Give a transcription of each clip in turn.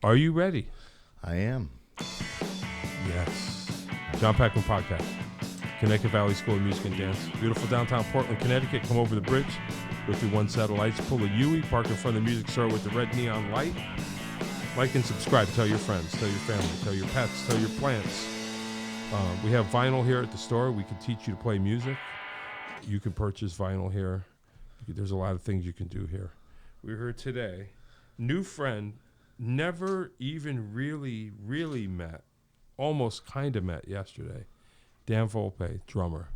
Are you ready? I am. Yes. John Peckman Podcast. Connecticut Valley School of Music and Dance. Beautiful downtown Portland, Connecticut. Come over the bridge. Go through one set of lights. Pull a Yui. Park in front of the music store with the red neon light. Like and subscribe. Tell your friends. Tell your family. Tell your pets. Tell your plants. We have vinyl here at the store. We can teach you to play music. You can purchase vinyl here. There's a lot of things you can do here. We're here today. New friend. Never even really met. Almost kind of met yesterday. Dan Volpe, drummer,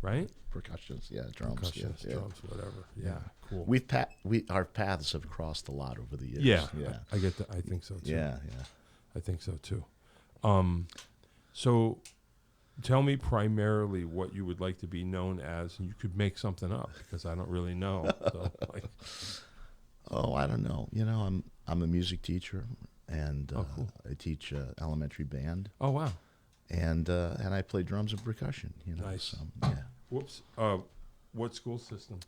right? Percussions, yeah, drums, Percussions, yeah. drums, whatever. Yeah, cool. Our paths have crossed a lot over the years. Yeah. I get that. I think so too. Yeah. I think so too. So tell me primarily what you would like to be known as, and you could make something up because I don't really know. So, Oh, I don't know. You know, I'm a music teacher, and cool. I teach elementary band. Oh wow. And I play drums and percussion. You know, Nice. So, yeah. Whoops. What school system?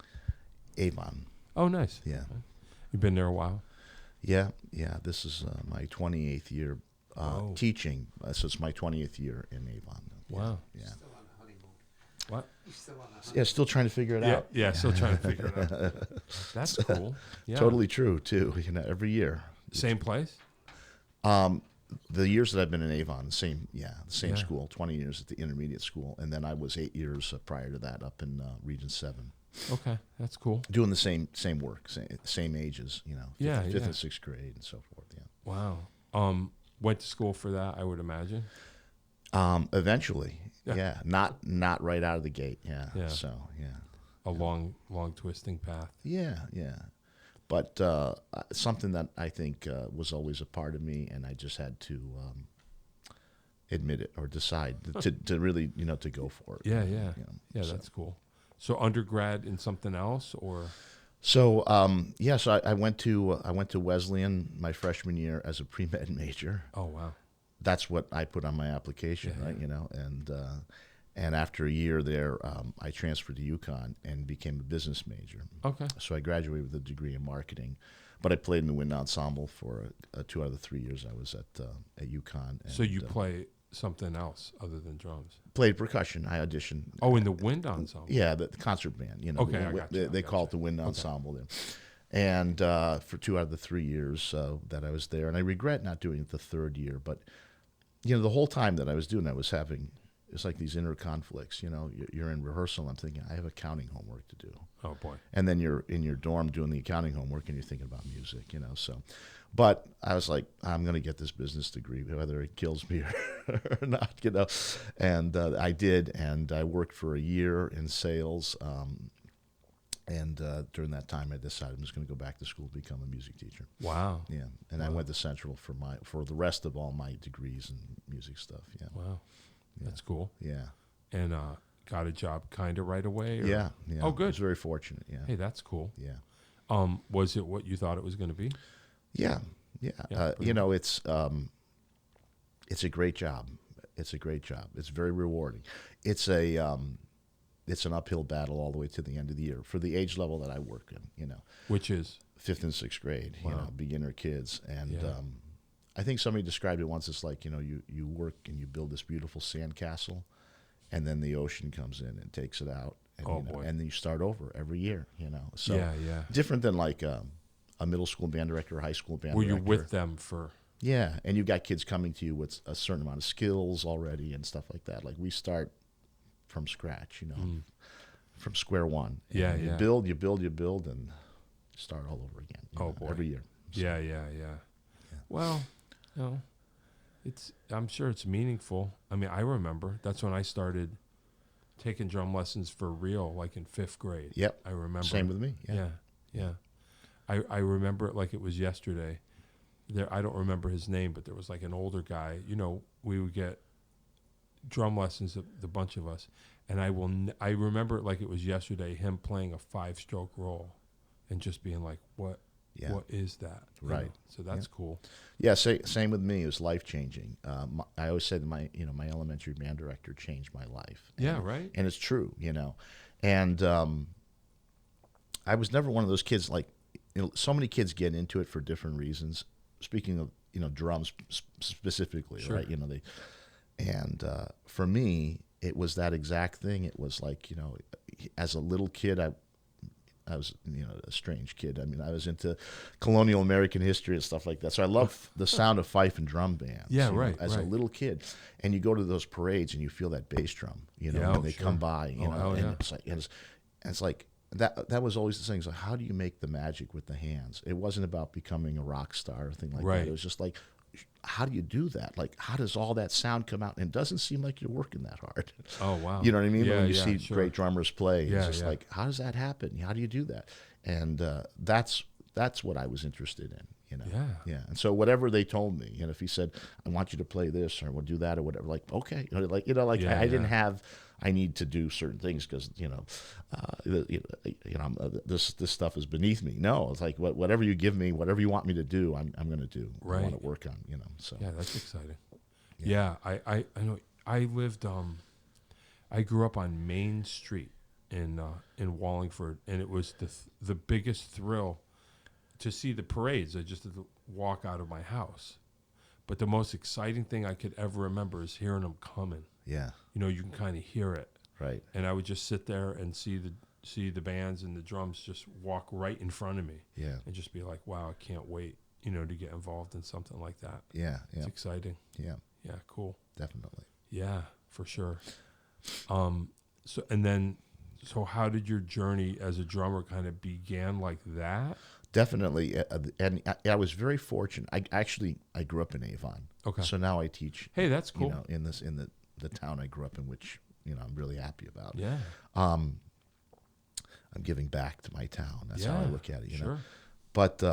Avon. Oh, nice. Yeah. Okay. You've been there a while. Yeah. This is my 28th year teaching. So it's my 20th year in Avon. Wow. Yeah. Still on the honeymoon. What? You're still on the honeymoon. Yeah, still trying to figure it out. Yeah, still trying to figure it out. That's cool. Yeah. Totally true too. You know, every year. Same place? The years that I've been in Avon, the same Yeah. school, 20 years at the intermediate school, and then I was 8 years prior to that up in Region 7. Okay, that's cool. Doing the same work, same ages, you know, fifth and sixth grade and so forth. Yeah. Wow. Went to school for that, I would imagine. Eventually, Yeah. not right out of the gate. Yeah. Yeah. So yeah. A long twisting path. Yeah. But something that I think was always a part of me, and I just had to admit it or decide to really, you know, to go for it. Yeah. You know, Yeah, so. that's cool. So undergrad in something else, or? So so I went to Wesleyan my freshman year as a pre-med major. Oh wow. That's what I put on my application, right? You know, and after a year there, I transferred to UConn and became a business major. Okay. So I graduated with a degree in marketing, but I played in the wind ensemble for 2 out of the 3 years I was at UConn. And, So you play something else other than drums? played percussion. I auditioned. Oh, in the wind ensemble. Yeah, the concert band. You know, Okay, I got you. They call it the wind ensemble there. And for 2 out of the 3 years that I was there, and I regret not doing it the third year, but you know, the whole time that I was doing, it's like these inner conflicts. You know, you're in rehearsal. I'm thinking I have accounting homework to do. Oh boy. And then you're in your dorm doing the accounting homework, and you're thinking about music. You know, so. But I was like, I'm going to get this business degree, whether it kills me or not, you know. And I did, and I worked for a year in sales. And during that time, I decided I was going to go back to school to become a music teacher. Wow. Yeah, and I went to Central for the rest of all my degrees and music stuff. Yeah. Wow. That's cool. Yeah. And got a job kind of right away? Or? Yeah. Oh, good. I was very fortunate. Yeah. Hey, that's cool. Yeah. Was it what you thought it was going to be? Yeah. Yeah, You know, it's a great job. It's a great job. It's very rewarding. It's an uphill battle all the way to the end of the year for the age level that I work in. You know, Which is 5th and 6th grade. Wow. You know, beginner kids. And Yeah. I think somebody described it once. It's like, you know, you work and you build this beautiful sandcastle, and then the ocean comes in and takes it out. And, Oh, you know, boy. and then you start over every year. You know, so yeah. different than like a middle school band director or high school band Were director. you with them for? Yeah, and you got kids coming to you with a certain amount of skills already and stuff like that. Like we start from scratch, you know, from square one. And Yeah, you yeah. build, and start all over again. you Oh, know, boy. every year. So, Yeah. Well, you know, I'm sure it's meaningful. I mean, I remember that's when I started taking drum lessons for real, like in 5th grade. Yep. I remember. Same with me. Yeah. I remember it like it was yesterday. I don't remember his name, but there was like an older guy. You know, we would get drum lessons, the bunch of us, and I remember it like it was yesterday. Him playing a 5-stroke roll, and just being like, "What? Yeah. What is that?" You Right. know? So that's cool. Yeah, same with me. It was life changing. I always said my elementary band director changed my life. Yeah, right. And it's true, you know. And I was never one of those kids like, you know, so many kids get into it for different reasons. Speaking drums specifically, Sure. right? And for me, it was that exact thing. It was like, as a little kid, I was, a strange kid. I mean, I was into colonial American history and stuff like that. So I love the sound of fife and drum bands. Yeah, right. As a little kid, and you go to those parades and you feel that bass drum, when they come by, and it's like that. That was always the thing. So how do you make the magic with the hands? It wasn't about becoming a rock star or thing like that. It was just like, how do you do that? Like, how does all that sound come out? And it doesn't seem like you're working that hard. Oh, wow. You know what I mean? Yeah, when you see great drummers play, Yeah, it's just like, how does that happen? How do you do that? And that's what I was interested in. Yeah. And so whatever they told me, if he said, I want you to play this or we'll do that or whatever, like, okay, I didn't have, I need to do certain things because this stuff is beneath me. No, it's like whatever you give me, whatever you want me to do, I'm going to do. Right. I want to work on. So yeah, that's exciting. Yeah, I know. I lived. I grew up on Main Street in Wallingford, and it was the biggest thrill to see the parades. I just had to walk out of my house, but the most exciting thing I could ever remember is hearing them coming. Yeah. You can kind of hear it. Right. And I would just sit there and see the bands and the drums just walk right in front of me. Yeah. And just be like, wow, I can't wait, to get involved in something like that. Yeah. It's exciting. Yeah. Yeah, cool. Definitely. Yeah, for sure. So how did your journey as a drummer kind of began like that? Definitely, and I was very fortunate. I grew up in Avon. Okay. So now I teach. Hey, that's cool. In the town I grew up in, which I'm really happy about. Yeah. I'm giving back to my town. That's how I look at it. Sure. But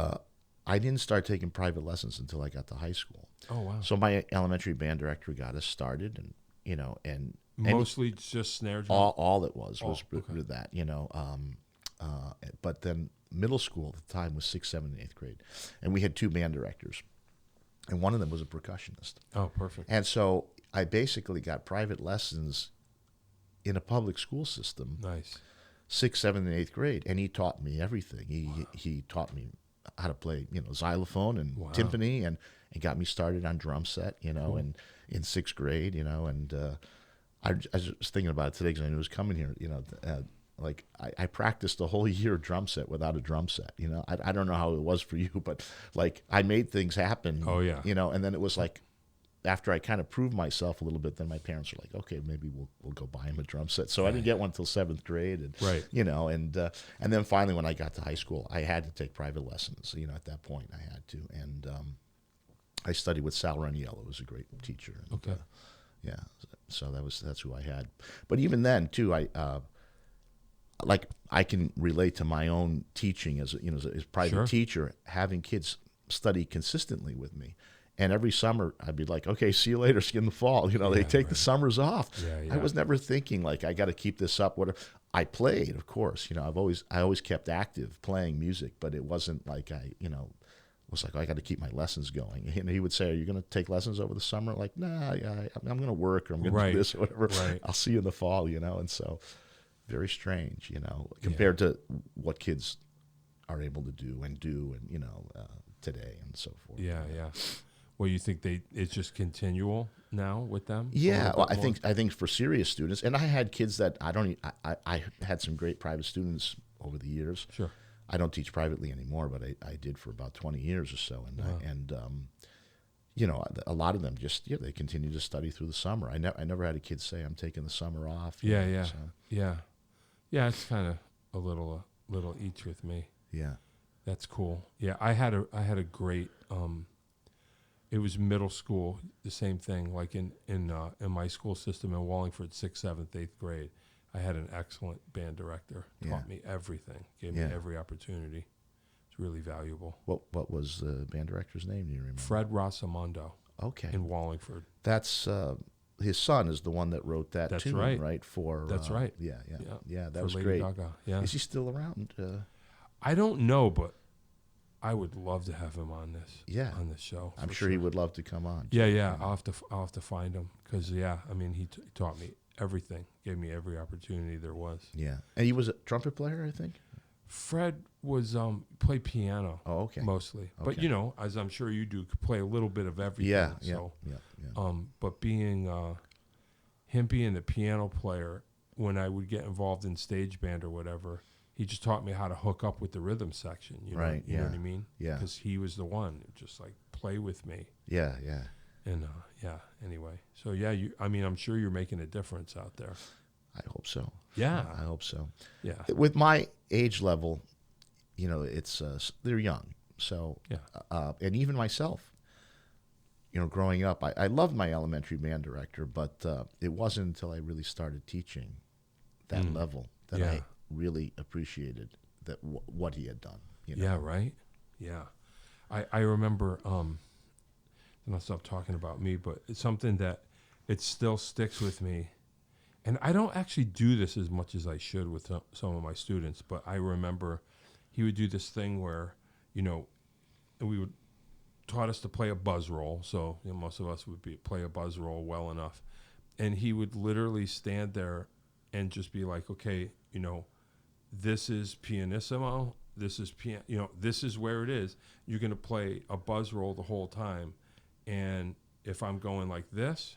I didn't start taking private lessons until I got to high school. Oh wow. So my elementary band director got us started, and mostly just snare drum. All it was okay. that. But then middle school at the time was 6th, 7th, and 8th grade, and we had 2 band directors, and one of them was a percussionist. Oh, perfect. And so I basically got private lessons in a public school system. Nice. 6th, 7th, and 8th grade, and he taught me everything. He taught me how to play, xylophone and timpani, and got me started on drum set, Cool. and in 6th grade, and I was thinking about it today because I knew it was coming here, like I practiced a whole year drum set without a drum set, I don't know how it was for you, but like I made things happen. Oh yeah. And then it was like, after I kind of proved myself a little bit, then my parents were like, okay, maybe we'll go buy him a drum set. So I didn't get one until 7th grade, and right. And then finally when I got to high school, I had to take private lessons. At that point I had to, and I studied with Sal Raniello, who was a great teacher. And, Okay. Yeah, so that's who I had. But even then too, I can relate to my own teaching as a private Sure. teacher, having kids study consistently with me. And every summer I'd be like, okay, see you later, in the fall. They take the summers off. Yeah. I was never thinking like I got to keep this up. Whatever. I played, of course. I always kept active playing music, but it wasn't like I was like, I got to keep my lessons going. And he would say, are you going to take lessons over the summer? Like, nah, I'm going to work, or I'm going to do this or whatever. Right. I'll see you in the fall, And so very strange, compared to what kids are able to do and today and so forth. Yeah. Well, you think it's just continual now with them? Yeah, well, I think for serious students, and I had kids that I had some great private students over the years. Sure. I don't teach privately anymore, but I did for about 20 years or so, and a lot of them just they continue to study through the summer. I never had a kid say I'm taking the summer off. Yeah. It's kind of a little each with me. Yeah, that's cool. Yeah, I had a great. It was middle school, the same thing. Like in my school system in Wallingford, 6th, 7th, 8th grade. I had an excellent band director. Taught me everything. Gave me every opportunity. It's really valuable. What was the band director's name? Do you remember? Fred Rosamondo. Okay. In Wallingford. That's his son is the one that wrote that tune, right? That's right. Yeah. That was Lady great. Gaga. Yeah. Is he still around? I don't know, but I would love to have him on this. Yeah. On this show. I'm sure he would love to come on. Yeah. I'll have to find him because he taught me everything. Gave me every opportunity there was. Yeah. And he was a trumpet player, I think. Fred was play piano. Oh, okay. Mostly. But Okay. you know, as I'm sure you do, play a little bit of everything. Yeah, So yeah. but being him being the piano player, when I would get involved in stage band or whatever, he just taught me how to hook up with the rhythm section. You know, Right, you know what I mean? yeah. Because he was the one, just like play with me. Yeah. And anyway, so yeah, I'm sure you're making a difference out there. I hope so. Yeah, I hope so. yeah, With my age level, you know, it's they're young. So, yeah, and even myself, you know, growing up, I loved my elementary band director, but it wasn't until I really started teaching that level that I really appreciated that what he had done. You know? Yeah, right. Yeah, I remember. And I'll stop talking about me, but it's something that it still sticks with me. And I don't actually do this as much as I should with some of my students, but I remember he would do this thing where, you know, we would taught us to play a buzz roll. So you know, most of us would play a buzz roll well enough. And he would literally stand there and just be like, okay, you know, this is pianissimo. This is you know, this is where it is. You're going to play a buzz roll the whole time. And if I'm going like this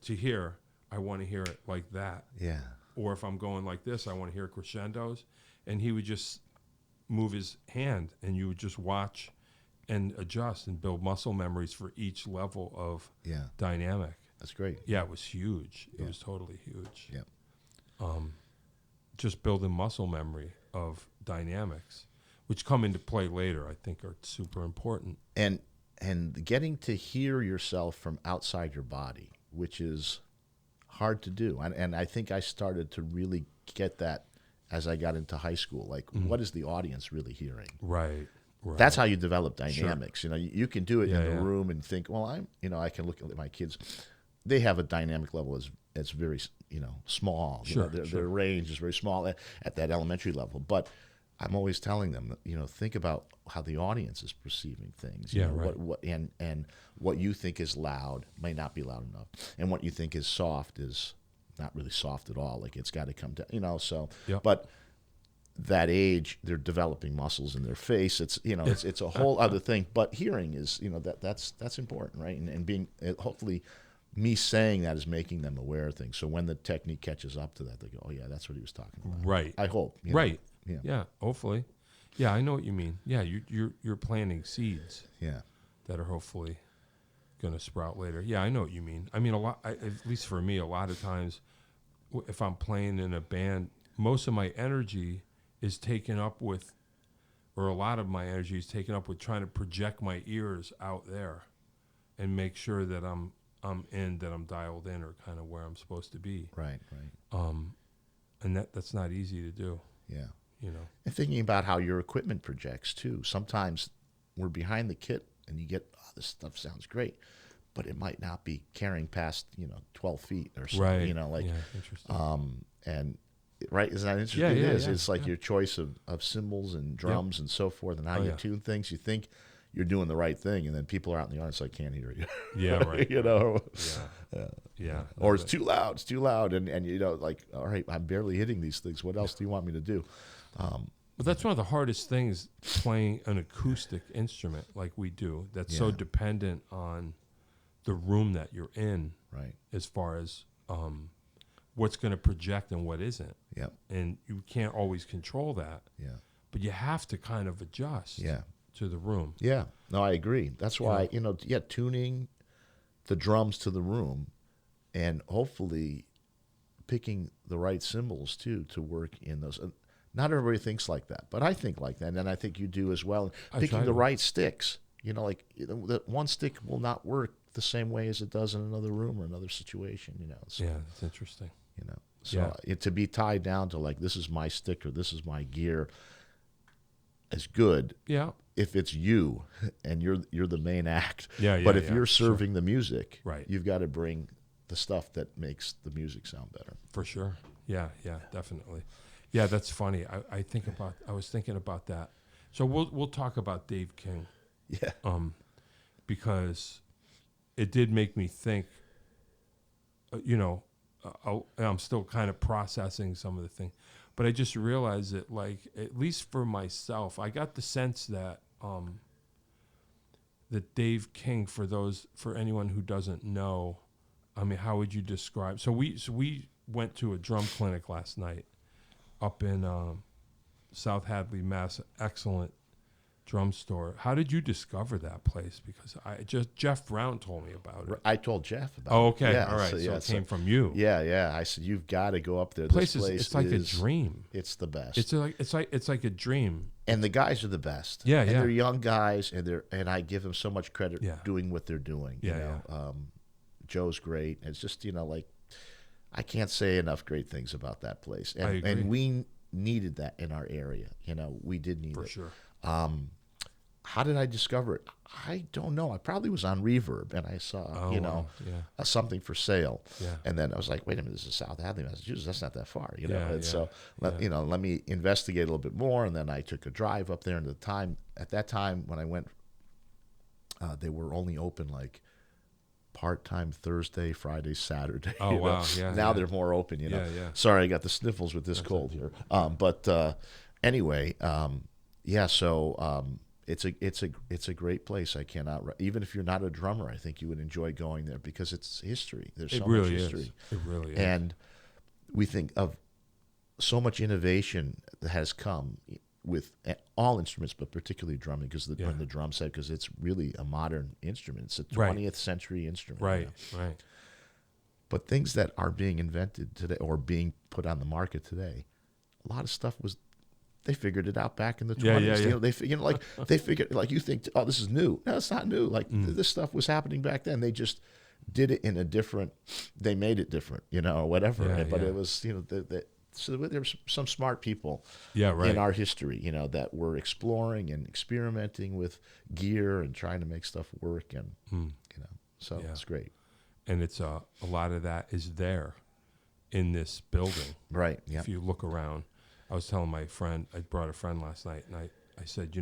to here, I want to hear it like that. Yeah. Or if I'm going like this, I want to hear crescendos. And he would just move his hand, and you would just watch and adjust and build muscle memories for each level of dynamic. That's great. Yeah, it was huge. Yeah. It was totally huge. Yeah. Just building muscle memory of dynamics, which come into play later, I think are super important. And getting to hear yourself from outside your body, which is hard to do. And I think I started to really get that as I got into high school. Like, what is the audience really hearing? Right. That's how you develop dynamics. Sure. You know, you can do it in the room and think, well, I can look at my kids. They have a dynamic level that's very, you know, small. Sure, their range is very small at that elementary level. But I'm always telling them, you know, think about how the audience is perceiving things. You know, right. What and what you think is loud may not be loud enough, and what you think is soft is not really soft at all. Like, it's got to come down. You know, so but that age, they're developing muscles in their face. It's, you know, it's a whole other thing. But hearing is, you know, that's important, right? And being hopefully. Me saying that is making them aware of things. So when the technique catches up to that, they go, "Oh yeah, that's what he was talking about." Right. I hope. Right. Yeah. Yeah. Hopefully. Yeah, I know what you mean. Yeah, you're planting seeds. Yeah. That are hopefully going to sprout later. Yeah, I know what you mean. I mean, at least for me, a lot of times, if I'm playing in a band, most of my energy is taken up with, or a lot of my energy is taken up with trying to project my ears out there, and make sure that I'm dialed in, or kind of where I'm supposed to be. Right. And that's not easy to do. Yeah. You know. And thinking about how your equipment projects too. Sometimes we're behind the kit and you get, this stuff sounds great, but it might not be carrying past, 12 feet or something. Right. Interesting. And right, isn't that interesting? Yeah, it is. Yeah, it's like your choice of cymbals and drums and so forth, and how you tune things. You think you're doing the right thing, and then people are out in the audience like, can't hear you. Yeah, right. Yeah. Or it's too loud, and like, all right, I'm barely hitting these things. What else do you want me to do? But that's one of the hardest things, playing an acoustic instrument like we do. That's so dependent on the room that you're in, right? As far as what's going to project and what isn't. Yep. And you can't always control that. Yeah. But you have to kind of adjust. Yeah. To the room. Yeah. No, I agree. That's why, tuning the drums to the room, and hopefully picking the right cymbals too to work in those. Not everybody thinks like that, but I think like that, and I think you do as well. Picking the right sticks. That one stick will not work the same way as it does in another room or another situation. So, yeah, that's interesting. So to be tied down to like, this is my stick or this is my gear, is good. Yeah. If it's you and you're the main act. Yeah. But if you're serving the music, right, you've got to bring the stuff that makes the music sound better. For sure. Yeah, definitely. Yeah, that's funny. I was thinking about that. So we'll talk about Dave King. Yeah. Because it did make me think. I'm still kind of processing some of the things, But I just realized that, like, at least for myself, I got the sense that that Dave King, for anyone who doesn't know, I mean, how would you describe? So we went to a drum clinic last night up in South Hadley, Mass. Excellent drum store. How did you discover that place? Because Jeff Brown told me about it. I told Jeff about it. Oh, okay. Yeah, All right. So it came from you. Yeah. I said, you've got to go up there. This place it's like a dream. It's the best. It's like a dream. And the guys are the best. Yeah, and yeah. They're young guys, and I give them so much credit Yeah. doing what they're doing. Yeah, you know? yeah. Joe's great. It's just, like, I can't say enough great things about that place. I agree. And we needed that in our area. We did need it. For sure. How did I discover it? I don't know. I probably was on Reverb, and I saw, something for sale. Yeah. And then I was like, wait a minute, this is South Hadley, Massachusetts. That's not that far, Yeah, And yeah, so, let me investigate a little bit more. And then I took a drive up there. And at that time when I went, they were only open like part-time Thursday, Friday, Saturday. Oh, wow. Yeah. Now yeah. they're more open, Yeah, yeah. Sorry, I got the sniffles with this cold here. Anyway, so it's a great place. I cannot, even if you're not a drummer, I think you would enjoy going there because it's history. There's so much history. It really is. And we think of so much innovation that has come with all instruments, but particularly drumming, because the drum set, because it's really a modern instrument. It's a 20th century instrument. Right, right. But things that are being invented today or being put on the market today, a lot of stuff they figured it out back in the 20s. Yeah. They figured, like, you think, oh, this is new. No, it's not new. Like, this stuff was happening back then. They just did it in a different, they made it different, or whatever. But it was, so there were some smart people in our history, that were exploring and experimenting with gear and trying to make stuff work. And, so it's great. And it's a lot of that is there in this building. Right, yeah. If you look around. I was telling my friend, I brought a friend last night, and I said,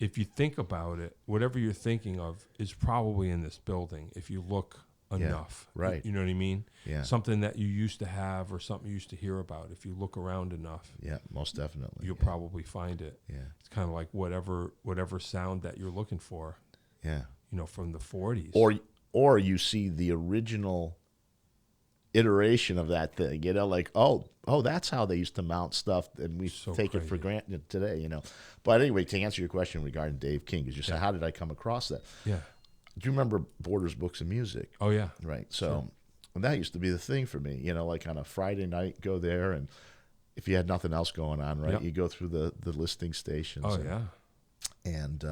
if you think about it, whatever you're thinking of is probably in this building if you look enough. Right. You know what I mean? Yeah. Something that you used to have or something you used to hear about. If you look around enough. Yeah, most definitely. You'll probably find it. Yeah. It's kind of like whatever sound that you're looking for. Yeah. From the 40s. Or you see the original iteration of that thing, like, oh, that's how they used to mount stuff, and we take it for granted today, But anyway, to answer your question regarding Dave King, is you said, how did I come across that? Yeah. Do you remember Borders Books and Music? Oh, yeah. Right. So that used to be the thing for me, like on a Friday night, go there, and if you had nothing else going on, right, you go through the listing stations. Oh, yeah. And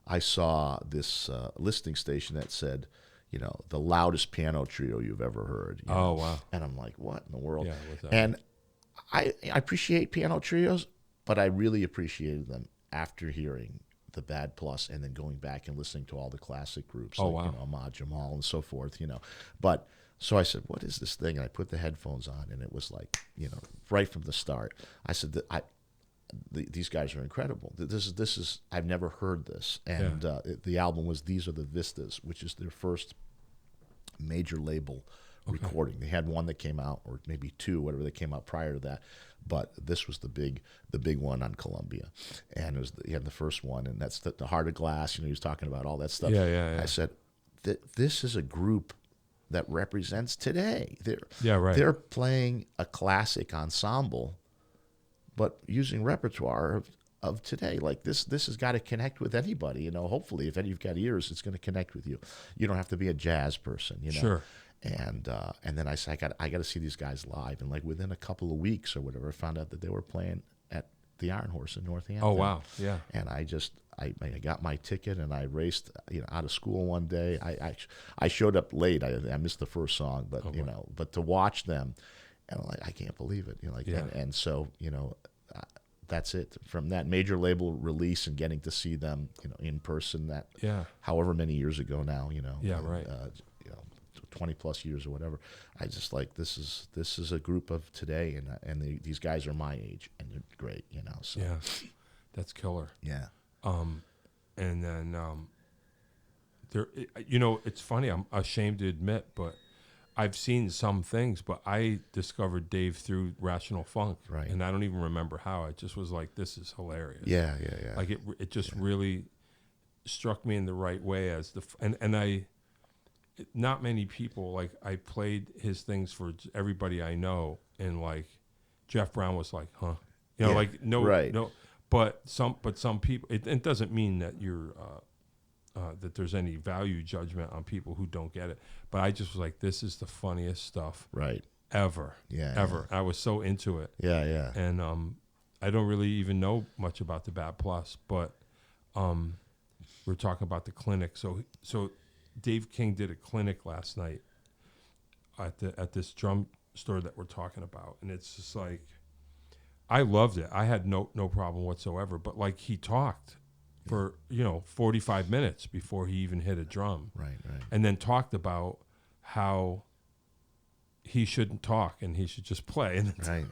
I saw this listing station that said, the loudest piano trio you've ever heard. Oh, wow. And I'm like, what in the world? Yeah, what's that? And I appreciate piano trios, but I really appreciated them after hearing the Bad Plus and then going back and listening to all the classic groups, Ahmad Jamal and so forth, But so I said, what is this thing? And I put the headphones on, and it was like, right from the start, I said, these guys are incredible. This is I've never heard this. And the album was These Are the Vistas, which is their first major label recording. They had one that came out, or maybe two, whatever, that came out prior to that. But this was the big one on Columbia, and it was the first one, and that's the Heart of Glass. He was talking about all that stuff. Yeah. I said, this is a group that represents today. Right. They're playing a classic ensemble, but using repertoire of today. Like this has got to connect with anybody. Hopefully, if you've got ears, it's going to connect with you. You don't have to be a jazz person. Sure. And then I said, I got to see these guys live. And like within a couple of weeks or whatever, I found out that they were playing at the Iron Horse in Northampton. Oh, wow. Yeah. And I got my ticket, and I raced out of school one day. I showed up late. I missed the first song, but but to watch them, and I'm like, I can't believe it. And so that's it. From that major label release and getting to see them, in person, that however many years ago now, right. 20 plus years or whatever. I just like, this is a group of today, and these guys are my age, and they're great, So yeah, that's killer. Yeah. And then there, it's funny. I'm ashamed to admit, but I've seen some things, but I discovered Dave through Rational Funk, Right. and I don't even remember how. It just was like, this is hilarious. Yeah. Like it just really struck me in the right way as and I, not many people, like I played his things for everybody I know, and like Jeff Brown was like, huh, you know, Yeah, like no, right. no, but some people, it doesn't mean that you're, that there's any value judgment on people who don't get it. But I just was like, this is the funniest stuff Right. ever. Yeah. Ever. I was so into it. Yeah. And I don't really even know much about the Bad Plus, but we're talking about the clinic. So Dave King did a clinic last night at this drum store that we're talking about, and it's just like, I loved it. I had no problem whatsoever. But like, he talked for 45 minutes before he even hit a drum, Right. and then talked about how he shouldn't talk and he should just play. And Right.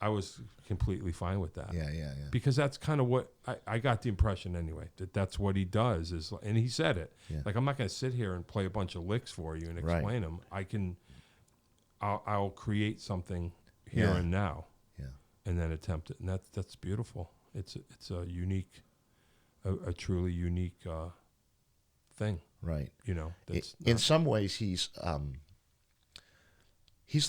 I was completely fine with that. Yeah. Because that's kind of what I got the impression anyway, that's what he does is, and he said it, Yeah. like, I'm not going to sit here and play a bunch of licks for you and explain them. I'll create something here and now, and then attempt it. And that's beautiful. It's a unique, a truly unique thing. Right. That's in some ways he's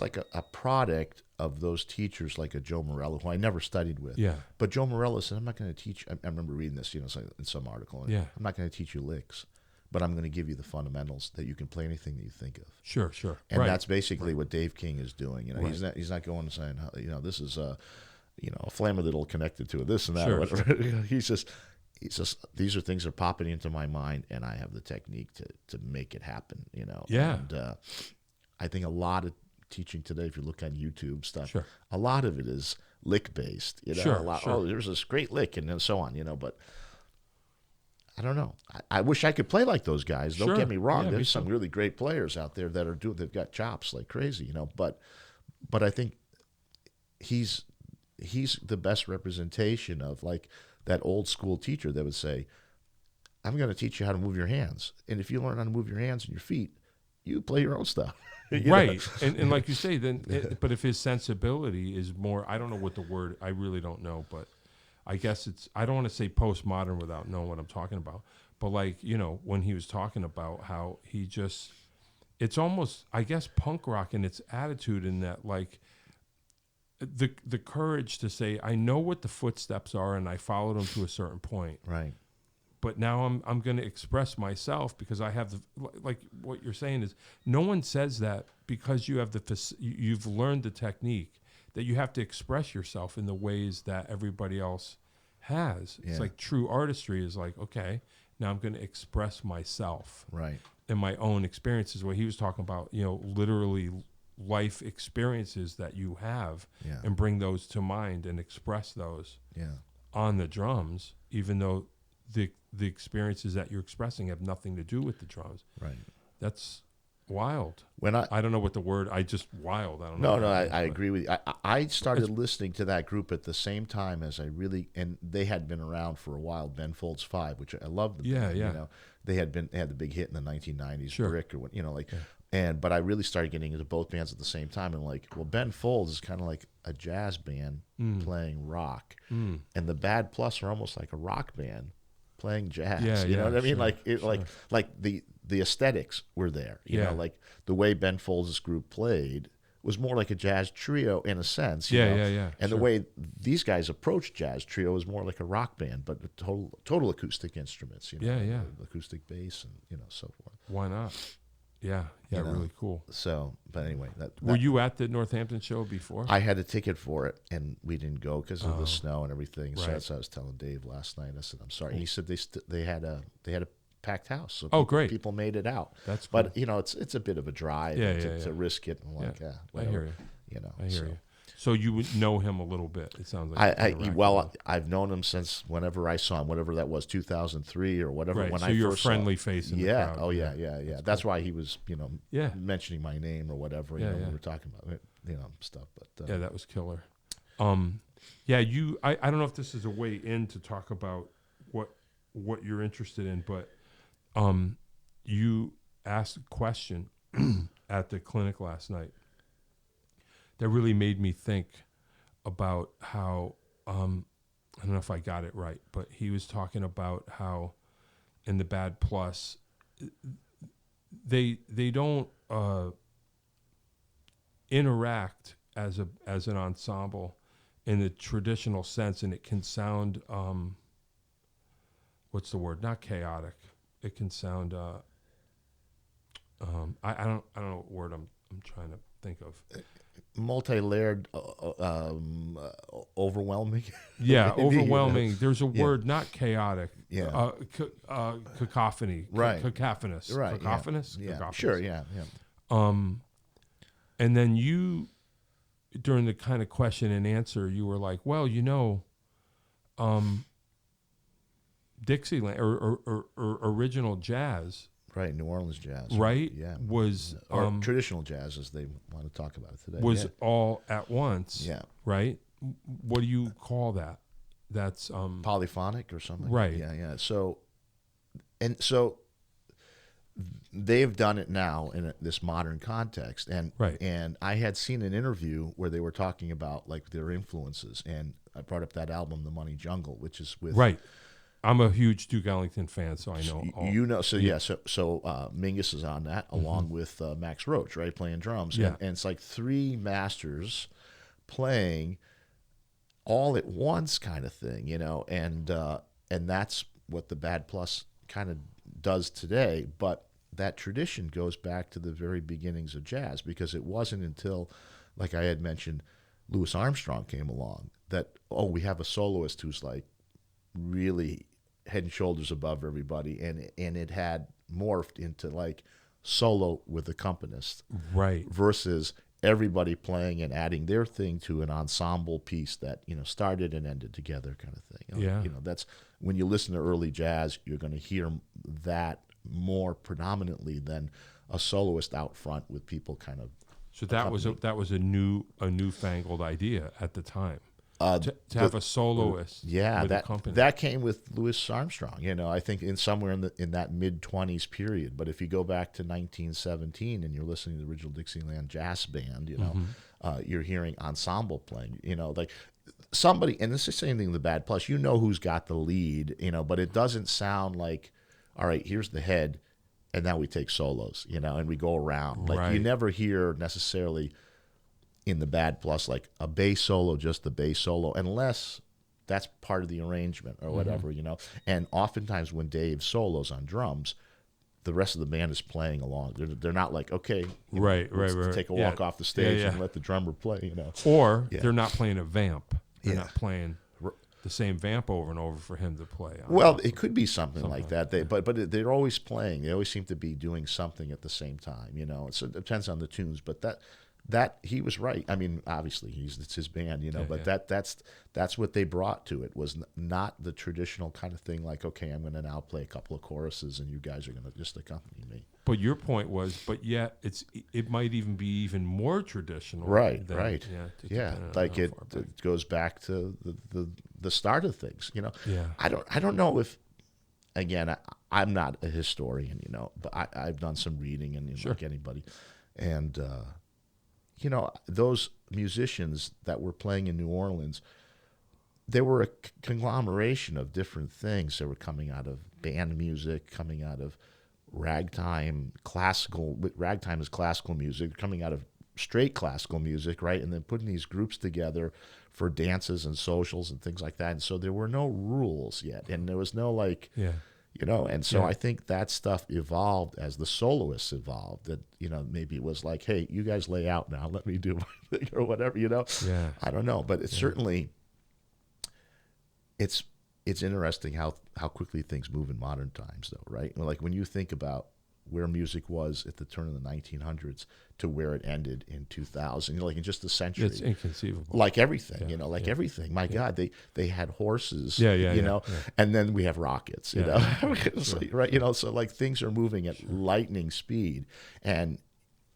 like a product of those teachers, like a Joe Morello, who I never studied with. Yeah. But Joe Morello said, I'm not going to teach. I remember reading this, in some article. Yeah. I'm not going to teach you licks, but I'm going to give you the fundamentals that you can play anything that you think of. Sure. And right. that's basically what Dave King is doing. He's not going and saying, this is a flamer that'll connect it to this and that or whatever. Sure. He's just these are things that are popping into my mind, and I have the technique to make it happen. Yeah. And I think a lot of teaching today, if you look on YouTube stuff, Sure. a lot of it is lick based. Sure, a lot. sure. Oh, there's this great lick, and then so on. But I don't know. I wish I could play like those guys. Don't Sure. get me wrong. Yeah, There's some really great players out there that are they've got chops like crazy. But I think he's the best representation of like that old school teacher that would say, I'm going to teach you how to move your hands, and if you learn how to move your hands and your feet, you play your own stuff. Right. And like you say, then, but if his sensibility is more, I don't know what the word, I really don't know, but I guess I don't want to say postmodern without knowing what I'm talking about. But like, when he was talking about how he just, it's almost, I guess, punk rock in its attitude, in that, like, the courage to say, I know what the footsteps are and I followed them to a certain point. Right. But now I'm going to express myself because I have like what you're saying is, no one says that because you have you've learned the technique, that you have to express yourself in the ways that everybody else has. Yeah. It's like true artistry is like, okay, now I'm going to express myself. Right. And my own experiences. What he was talking about, literally life experiences that you have, and bring those to mind and express those on the drums, even though the experiences that you're expressing have nothing to do with the drums. Right. That's wild. When I don't know what the word, wild. I don't know. No, I agree with you. I started listening to that group at the same time as and they had been around for a while, Ben Folds 5, which I loved. Yeah. They had the big hit in the 1990s, Sure. Brick, or but I really started getting into both bands at the same time, and Ben Folds is kind of like a jazz band playing rock, and the Bad Plus are almost like a rock band playing jazz. You know what I mean? Sure. Like the aesthetics were there. You know, like the way Ben Folds' group played was more like a jazz trio in a sense. You know? And the way these guys approached jazz trio is more like a rock band, but total acoustic instruments. Acoustic bass and so forth. Why not? Yeah, really cool. So, but anyway, were you at the Northampton show before? I had a ticket for it, and we didn't go because of the snow and everything. So Right. that's what I was telling Dave last night. I said, I'm sorry. And he said they had a packed house. So great. People made it out. That's cool. But it's a bit of a drive to risk it, and I hear you. I hear you. So you would know him a little bit. It sounds like I've known him since whenever I saw him, whatever that was, 2003 or whatever. Right. When so I you're first a friendly saw face in the yeah. crowd. Oh yeah. That's why he was mentioning my name or whatever. When we were talking about stuff. But that was killer. I don't know if this is a way in to talk about what you're interested in, but you asked a question at the clinic last night that really made me think about how, I don't know if I got it right, but he was talking about how in the Bad Plus, they don't interact as an ensemble in the traditional sense, and it can sound what's the word? Not chaotic. It can sound I don't know what word I'm trying to think of. Multi-layered, overwhelming. Yeah, Maybe, overwhelming. There's a word, not chaotic. Yeah. Cacophony. Right. Cacophonous. Right. Cacophonous. Yeah. Cacophonous. Sure. Yeah. And then you, during the kind of question and answer, you were like, well, Dixieland or original jazz, Right. New Orleans jazz. right? Yeah. Was or traditional jazz, as they want to talk about it today. Was all at once. Yeah. Right. What do you call that? That's polyphonic or something. Right. Yeah. So they've done it now in this modern context, and right. And I had seen an interview where they were talking about like their influences, and I brought up that album, The Money Jungle, which is with right. I'm a huge Duke Ellington fan, so I know. So Mingus is on that along with Max Roach, right, playing drums. Yeah. And it's like three masters playing all at once, kind of thing, and that's what the Bad Plus kind of does today. But that tradition goes back to the very beginnings of jazz, because it wasn't until, like I had mentioned, Louis Armstrong came along that, we have a soloist who's like really head and shoulders above everybody, and it had morphed into like solo with accompanist, right, versus everybody playing and adding their thing to an ensemble piece that started and ended together, kind of thing. Yeah. That's when you listen to early jazz, you're going to hear that more predominantly than a soloist out front with people kind of. So that was a newfangled idea at the time. To have a soloist, that came with Louis Armstrong. I think somewhere in that mid-20s period. But if you go back to 1917 and you're listening to the original Dixieland Jazz Band, you're hearing ensemble playing. Like somebody, and it's the same thing with the Bad Plus. Who's got the lead, but it doesn't sound like, all right, here's the head, and now we take solos, and we go around. Like you never hear necessarily in the Bad Plus like a bass solo, just the bass solo, unless that's part of the arrangement or whatever, And oftentimes when Dave solos on drums, the rest of the band is playing along. They're not like, okay, right. take a walk off the stage and let the drummer play, Or they're not playing a vamp. They're Yeah. not playing the same vamp over and over for him to play on. Well, it could be something like that. But they're always playing. They always seem to be doing something at the same time, So it depends on the tunes, but that he was right. I mean, obviously it's his band, but that's what they brought to it, was not the traditional kind of thing like, okay, I'm going to now play a couple of choruses and you guys are going to just accompany me. But your point was, but yet it might even be even more traditional. Right. Yeah. Like it goes back to the start of things, Yeah. I don't know if, again, I'm not a historian, but I've done some reading and Sure. like anybody, and those musicians that were playing in New Orleans, they were a conglomeration of different things. They were coming out of band music, coming out of ragtime, ragtime is classical music, coming out of straight classical music, right? And then putting these groups together for dances and socials and things like that. And so there were no rules yet. And there was no like... Yeah. And so I think that stuff evolved as the soloists evolved. That maybe it was like, hey, you guys lay out now, let me do my thing or whatever. Yeah. I don't know, but it's certainly it's interesting how quickly things move in modern times, though, right? Like when you think about where music was at the turn of the 1900s to where it ended in 2000, like in just a century. It's inconceivable. Like everything, everything. My God, they had horses, and then we have rockets, right? So like things are moving at lightning speed, and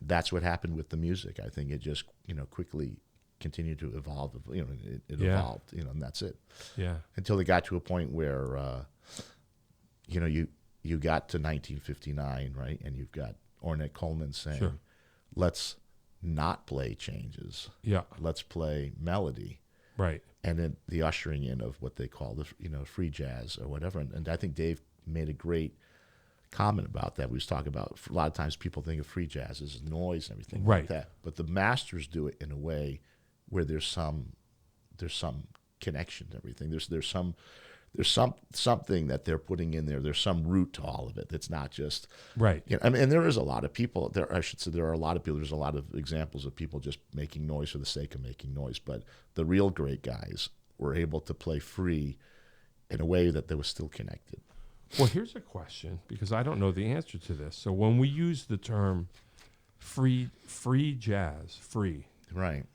that's what happened with the music. I think it just, quickly continued to evolve. It evolved, and that's it. Yeah. Until it got to a point where, you got to 1959, right? And you've got Ornette Coleman saying, Sure. let's not play changes. Yeah. Let's play melody. Right. And then the ushering in of what they call the free jazz or whatever. And I think Dave made a great comment about that. We was talking about a lot of times people think of free jazz as noise and everything Right. like that. But the masters do it in a way where there's some connection to everything. There's something that they're putting in there. There's some root to all of it. It's not just Right. I mean, and there is a lot of people there. I should say there are a lot of people. There's a lot of examples of people just making noise for the sake of making noise. But the real great guys were able to play free in a way that they were still connected. Well, here's a question, because I don't know the answer to this. So when we use the term free jazz, free, Right.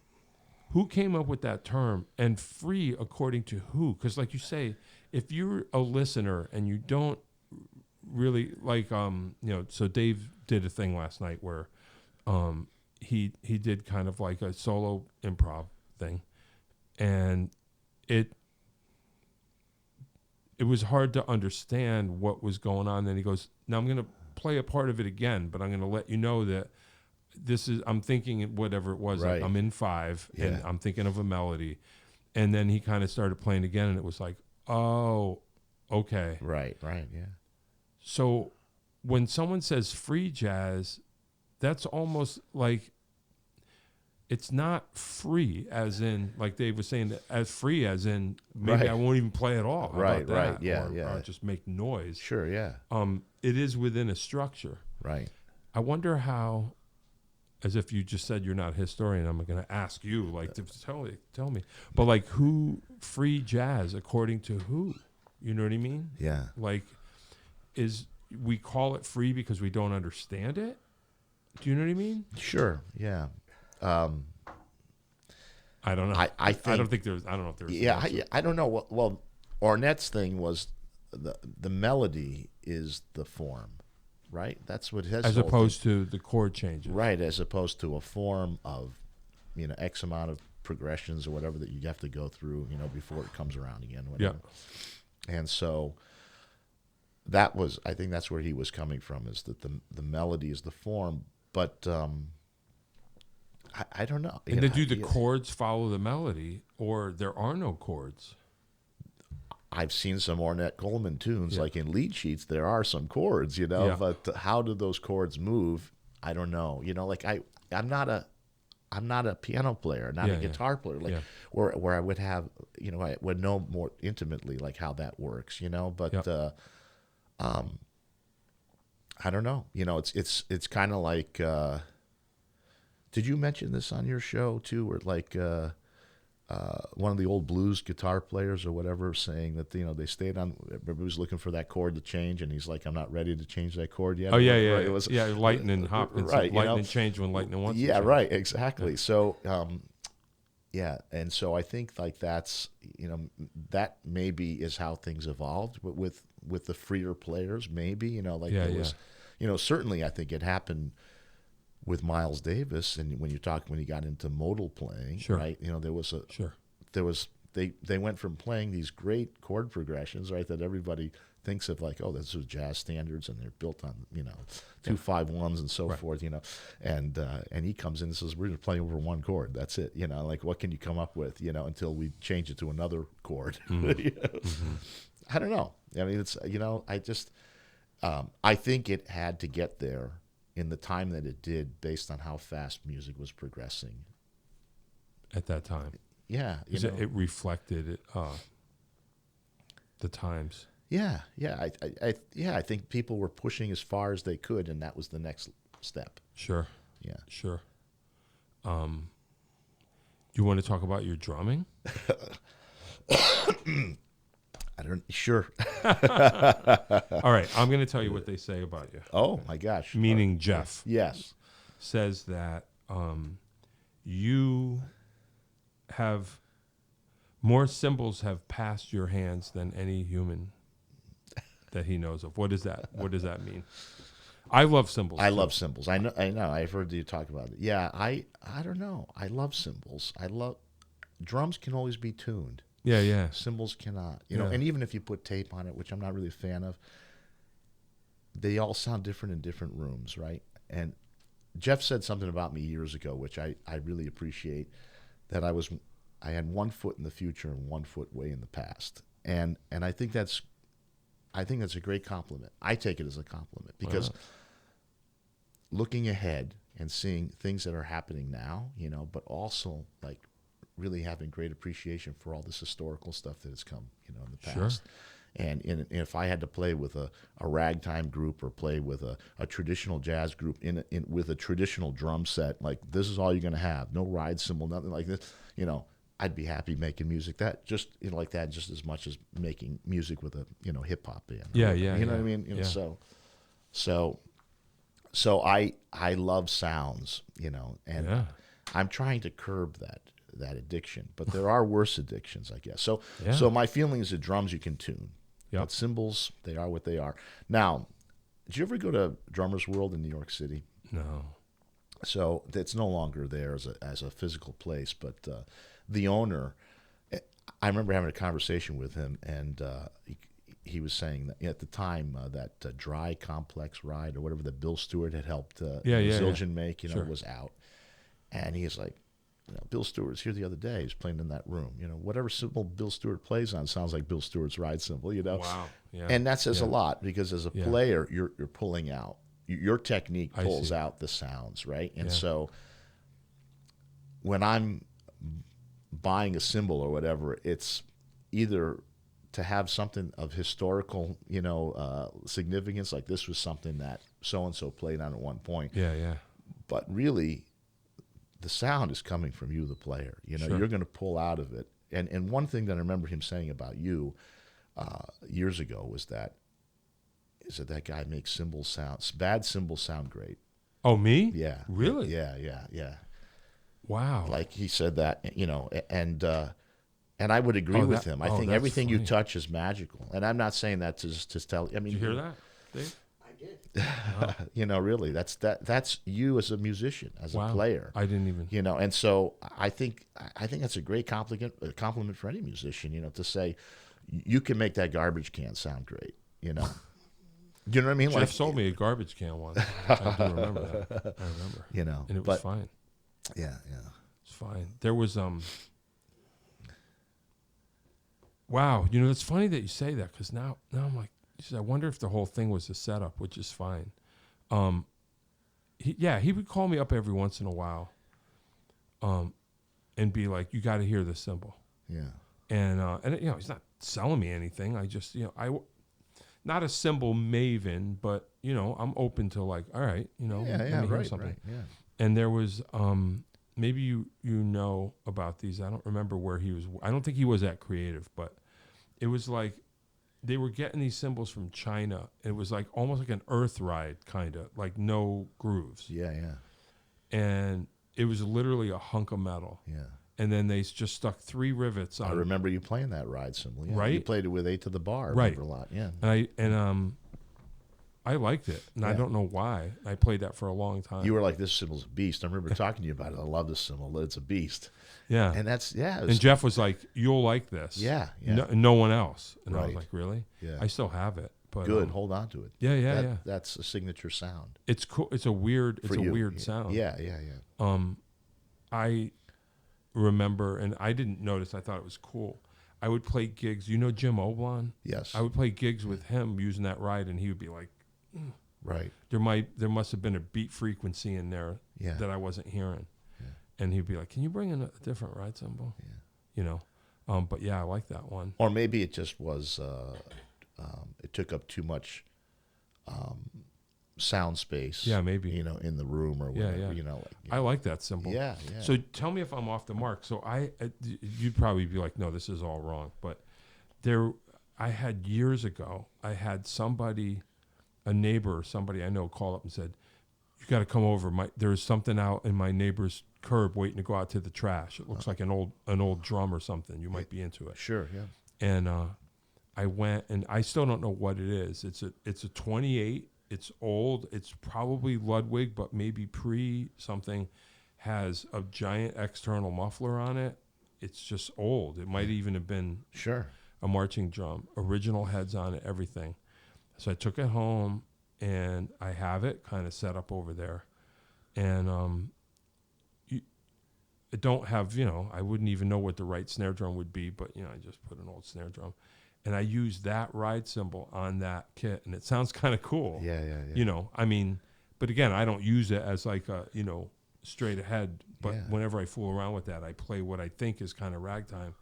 who came up with that term, and free according to who? Because like you say, if you're a listener and you don't really like, so Dave did a thing last night where he did kind of like a solo improv thing, and it was hard to understand what was going on. Then he goes, now I'm going to play a part of it again, but I'm going to let you know that I'm thinking whatever it was, Right. like I'm in 5 and Yeah. I'm thinking of a melody. And then he kind of started playing again, and it was like, oh, okay. Right. Yeah. So when someone says free jazz, that's almost like, it's not free as in, like Dave was saying, as free as in maybe Right. I won't even play at all. How Right, about right. that? Yeah, or, yeah. or just make noise. Sure. Yeah. It is within a structure. Right. I wonder how, as if you just said you're not a historian, I'm going to ask you, like, to tell me. But like, who free jazz according to who? You know what I mean? Yeah. Like, we call it free because we don't understand it? Do you know what I mean? Sure. Yeah. I don't know. I don't know if there's. Yeah, I don't know. Well, Ornette's thing was the melody is the form, right? That's what his as whole opposed thing, to the chord changes. right? As opposed to a form of, X amount of progressions or whatever that you have to go through, before it comes around again. Whatever. Yeah. And so I think that's where he was coming from, is that the melody is the form, but I don't know. And then do the chords follow the melody, or there are no chords? I've seen some Ornette Coleman tunes, like in lead sheets, there are some chords, but how do those chords move? I don't know. Like I'm not a piano player, not a guitar player, where I would have, I would know more intimately like how that works, but I don't know. It's kind of like, did you mention this on your show too, where like one of the old blues guitar players or whatever saying that they stayed on, everybody was looking for that chord to change, and he's like, I'm not ready to change that chord yet. Oh yeah, right? It was Lightning Hopkins, right? Lightning changed when Lightning wants. Yeah, to change. right, exactly. So and so I think like that's that maybe is how things evolved with the freer players. Maybe there was certainly I think it happened with Miles Davis, and when he got into modal playing, sure. right? They went from playing these great chord progressions, right, that everybody thinks of like, oh, this is jazz standards, and they're built on 2-5-1s and so forth, and he comes in and says, we're just playing over one chord, that's it, like what can you come up with, until we change it to another chord. I don't know. I mean, it's I just I think it had to get there in the time that it did, based on how fast music was progressing at that time. Yeah, it reflected the times. Yeah. I think people were pushing as far as they could, and that was the next step. Sure. Yeah. Sure. You want to talk about your drumming? Sure. All right, I'm going to tell you what they say about you. Oh my gosh. Meaning Jeff. Yes. Says that you have more cymbals have passed your hands than any human that he knows of. What is that? What does that mean? I love cymbals. I love cymbals. I know. I've heard you talk about it. Yeah. I don't know. I love cymbals. Drums can always be tuned. Yeah. Cymbals cannot. And even if you put tape on it, which I'm not really a fan of, they all sound different in different rooms, right? And Jeff said something about me years ago, which I really appreciate, that I had 1 foot in the future and 1 foot way in the past. And I think that's a great compliment. I take it as a compliment because looking ahead and seeing things that are happening now, but also like really having great appreciation for all this historical stuff that has come, in the past. Sure. And if I had to play with a ragtime group or play with a traditional jazz group with a traditional drum set, like this is all you're going to have, no ride cymbal, nothing like this, I'd be happy making music like that just as much as making music with a hip hop band. Yeah, You know what I mean? So I love sounds, and I'm trying to curb that addiction, but there are worse addictions, I guess. So my feeling is that drums you can tune, but cymbals, they are what they are. Now, did you ever go to Drummers World in New York City? No. So it's no longer there as a physical place, but the owner, I remember having a conversation with him, and he was saying that at the time that Dry Complex ride or whatever that Bill Stewart had helped Zildjian make, was out, and he was like, Bill Stewart was here the other day. He was playing in that room. Whatever cymbal Bill Stewart plays on sounds like Bill Stewart's ride cymbal. Wow. Yeah. And that says a lot because as a player, you're pulling out. Your technique pulls out the sounds, right? And so when I'm buying a cymbal or whatever, it's either to have something of historical, significance, like this was something that so and so played on at one point. Yeah. But really, the sound is coming from you, the player. Sure. You're going to pull out of it. And one thing that I remember him saying about you years ago was that guy makes cymbals sound, bad cymbals sound great. Oh, me? Yeah. Really? Yeah. Wow. Like he said that, and I would agree with him. I think everything you touch is magical. And I'm not saying that to tell. I mean, did you hear that, Dave? Wow. Really, that's you as a musician, as a player. I didn't even. And so I think that's a great compliment for any musician. To say you can make that garbage can sound great. Do you know what I mean? Jeff sold me a garbage can once. I do remember that. I remember. And it was fine. Yeah. It's fine. There was Wow, it's funny that you say that because now I'm like, I wonder if the whole thing was a setup, which is fine. He would call me up every once in a while, and be like, "You got to hear this cymbal." Yeah. And he's not selling me anything. I just not a cymbal maven, but I'm open to like, all right, let me hear something. Right, yeah. And there was maybe you know about these. I don't remember where he was. I don't think he was at Creative, but it was like they were getting these cymbals from China. It was like almost like an earth ride, kind of like no grooves. Yeah. And it was literally a hunk of metal. Yeah. And then they just stuck 3 rivets on. I remember you playing that ride cymbal. Yeah. Right. You played it with 8 to the bar. I remember a lot. Yeah. And I liked it, and I don't know why. I played that for a long time. You were like, this cymbal's a beast. I remember talking to you about it. I love this cymbal. It's a beast. Yeah. And that's, And Jeff was like, you'll like this. Yeah. No one else. And I Right. was like, really? Yeah. I still have it. But, good. Hold on to it. Yeah. That's a signature sound. It's cool. It's a weird Yeah. sound. Yeah. I remember, and I didn't notice, I thought it was cool. I would play gigs. Jim Oblon? Yes. I would play gigs with him using that ride, and he would be like, right. There must have been a beat frequency in there that I wasn't hearing. Yeah. And he'd be like, can you bring in a different ride cymbal? Yeah. But yeah, I like that one. Or maybe it just was, it took up too much sound space. Yeah, maybe. In the room or whatever. Yeah. I like that cymbal. Yeah. So tell me if I'm off the mark. So you'd probably be like, no, this is all wrong. But I had years ago, I had somebody, a neighbor or somebody I know, call up and said, you got to come over. There's something out in my neighbor's curb waiting to go out to the trash. It looks like an old drum or something. You might be into it. Sure, yeah. And I went, and I still don't know what it is. It's a 28. It's old. It's probably Ludwig, but maybe pre-something. Has a giant external muffler on it. It's just old. It might even have been a marching drum. Original heads on it, everything. So I took it home, and I have it kind of set up over there. and I don't have, I wouldn't even know what the right snare drum would be, but I just put an old snare drum, and I used that ride cymbal on that kit, and it sounds kind of cool. Yeah. But again, I don't use it as like a straight ahead. But whenever I fool around with that, I play what I think is kind of ragtime,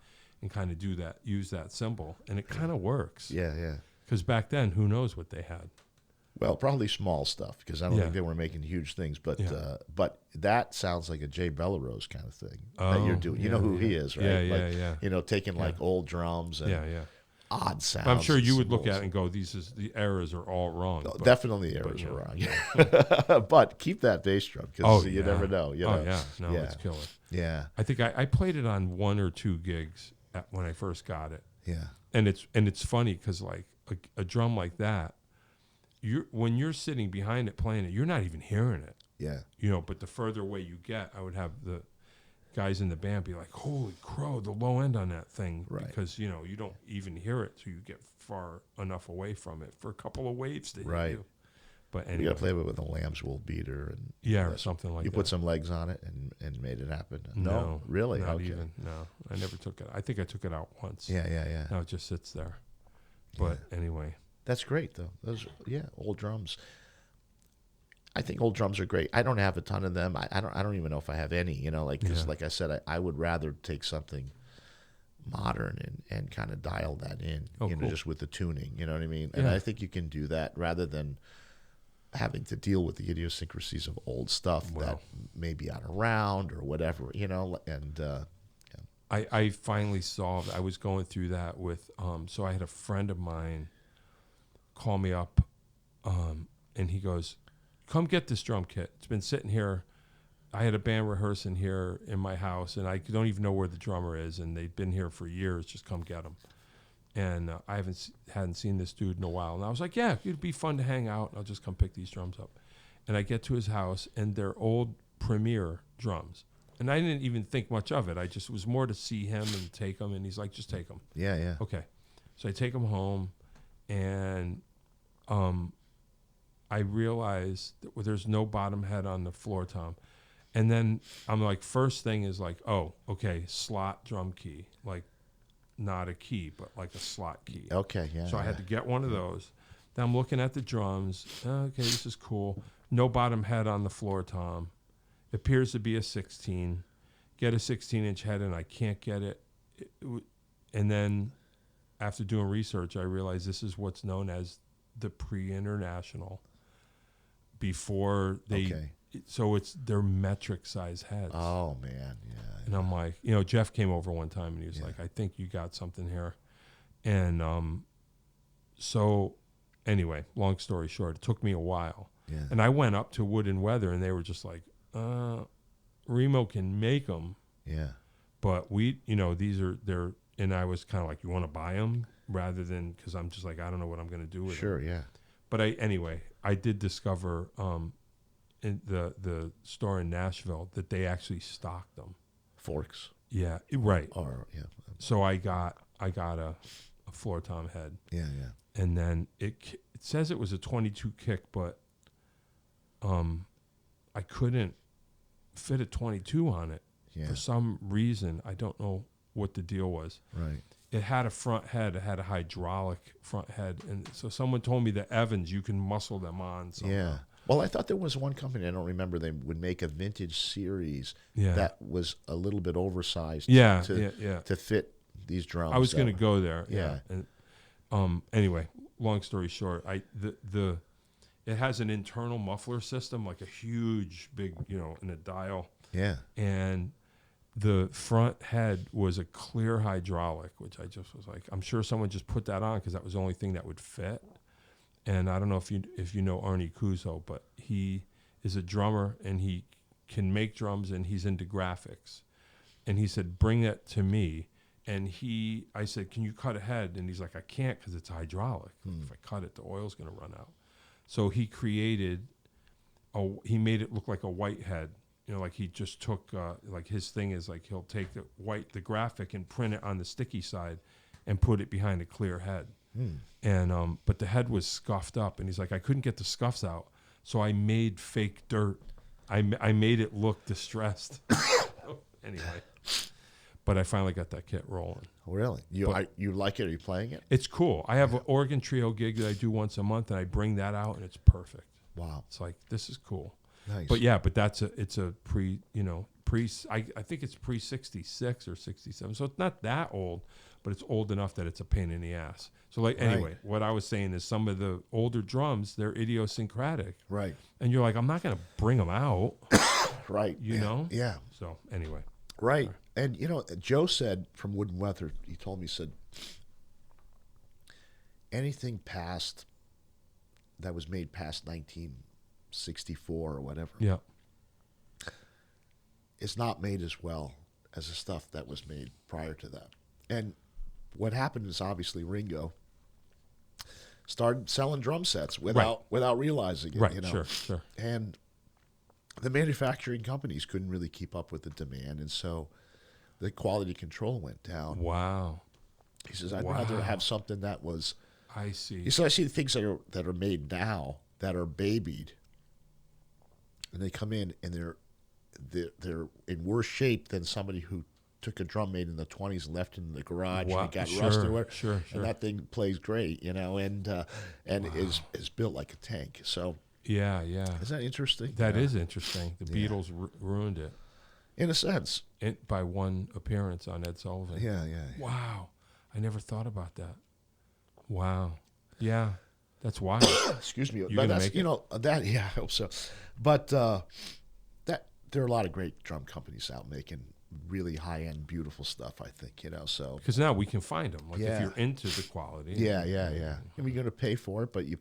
and kind of use that cymbal, and it kind of works. Yeah. Because back then, who knows what they had? Well, probably small stuff, because I don't think they were making huge things. But that sounds like a Jay Bellerose kind of thing that you're doing. You know who he is, right? Yeah. Taking like old drums and odd sounds. I'm sure you would look at it and go, the errors are all wrong. No, definitely the errors are wrong. But keep that bass drum, because you never know. It's killer. Yeah. I think I played it on 1 or 2 gigs when I first got it. Yeah. And it's funny because like a drum like that, when you're sitting behind it playing it, you're not even hearing it. Yeah. But the further away you get, I would have the guys in the band be like, "Holy crow, the low end on that thing," right. because you don't even hear it, so you get far enough away from it for a couple of waves to right. hit you. But anyway, you got to play with a lamb's wool beater and or something like that. You put some legs on it and made it happen. No, really, not okay. even. No, I never took it. I think I took it out once. Yeah. Now it just sits there. But anyway, that's great though. Those old drums. I think old drums are great. I don't have a ton of them. I don't even know if I have any. Because like I said, I would rather take something modern and kind of dial that in. Cool. Just with the tuning. You know what I mean? And I think you can do that rather than having to deal with the idiosyncrasies of old stuff that may be out of round or whatever. And I finally solved. I was going through that with. So I had a friend of mine call me up, and he goes, "Come get this drum kit. It's been sitting here. I had a band rehearsing here in my house, and I don't even know where the drummer is, and they've been here for years. Just come get them." And I hadn't seen this dude in a while, and I was like, "Yeah, it'd be fun to hang out. I'll just come pick these drums up." And I get to his house, and they're old Premier drums, and I didn't even think much of it. It was more to see him and take them, and he's like, "Just take them." Yeah. Okay, so I take them home, and I realized that there's no bottom head on the floor tom. And then I'm like, first thing is like, oh, okay, slot drum key. Like, not a key, but like a slot key. Okay, yeah. So I had to get one of those. Then I'm looking at the drums. Okay, this is cool. No bottom head on the floor tom. It appears to be a 16. Get a 16-inch head, and I can't get it. And then after doing research, I realized this is what's known as the pre-international. Before they, so they're metric size heads. Oh man, yeah. And I'm like, Jeff came over one time and he was like, "I think you got something here," and so anyway, long story short, it took me a while, and I went up to Wood and Weather, and they were just like, "Remo can make them, but they're," and I was kind of like, "You want to buy them?" Rather than, because I'm just like, I don't know what I'm going to do with them. Sure, yeah. But I did discover in the store in Nashville that they actually stocked them. Forks. Yeah, right. Or So I got a floor tom head. Yeah. And then it says it was a 22 kick, but I couldn't fit a 22 on it for some reason. I don't know what the deal was. Right. It had a front head. It had a hydraulic front head. And so someone told me that Evans, you can muscle them on somehow. Yeah. Well, I thought there was one company, I don't remember, they would make a vintage series that was a little bit oversized to fit these drums. I was going to go there. Yeah. And anyway, long story short, it has an internal muffler system, like a huge, big, in a dial. Yeah. And the front head was a clear hydraulic, which I just was like, I'm sure someone just put that on because that was the only thing that would fit. And I don't know if you know Arnie Kuzo, but he is a drummer and he can make drums and he's into graphics. And he said, bring that to me. And I said, can you cut a head? And he's like, I can't because it's hydraulic. If I cut it, the oil's going to run out. So he he made it look like a white head. Like he just took, like his thing is like he'll take the graphic and print it on the sticky side and put it behind a clear head. And but the head was scuffed up, and he's like, I couldn't get the scuffs out, so I made fake dirt I made it look distressed. Anyway, but I finally got that kit rolling. Really? You like it? Are you playing it? It's cool. I have an organ trio gig that I do once a month, and I bring that out, and it's perfect. Wow. It's like, this is cool. Nice. But it's a pre, I think it's pre 66 or 67. So it's not that old, but it's old enough that it's a pain in the ass. So like, anyway, what I was saying is some of the older drums, they're idiosyncratic. Right. And you're like, I'm not going to bring them out. Right. You know? Yeah. So anyway. Right. And, Joe said from Wood and Weather, he told me, he said, anything that was made past 1964 or whatever, Yeah. is not made as well as the stuff that was made prior to that. And what happened is obviously Ringo started selling drum sets without realizing it. Right, sure. And the manufacturing companies couldn't really keep up with the demand, and so the quality control went down. Wow. He says, I'd rather have something that was... I see. He said, I see the things that are made now that are babied, and they come in and they're in worse shape than somebody who took a drum made in the 20s and left it in the garage and it got rusted. Sure. And that thing plays great, and is built like a tank. So Yeah. is that interesting? That is interesting. The Beatles ruined it. In a sense. By one appearance on Ed Sullivan. Yeah. Wow. I never thought about that. Wow. Yeah. That's wild. Excuse me. You're But gonna that's, make it? that, yeah, I hope so. But that there are a lot of great drum companies out making really high-end, beautiful stuff, I think, so. Because now we can find them. Like if Yeah. you're into the quality. Yeah. And you're going to pay for it, but you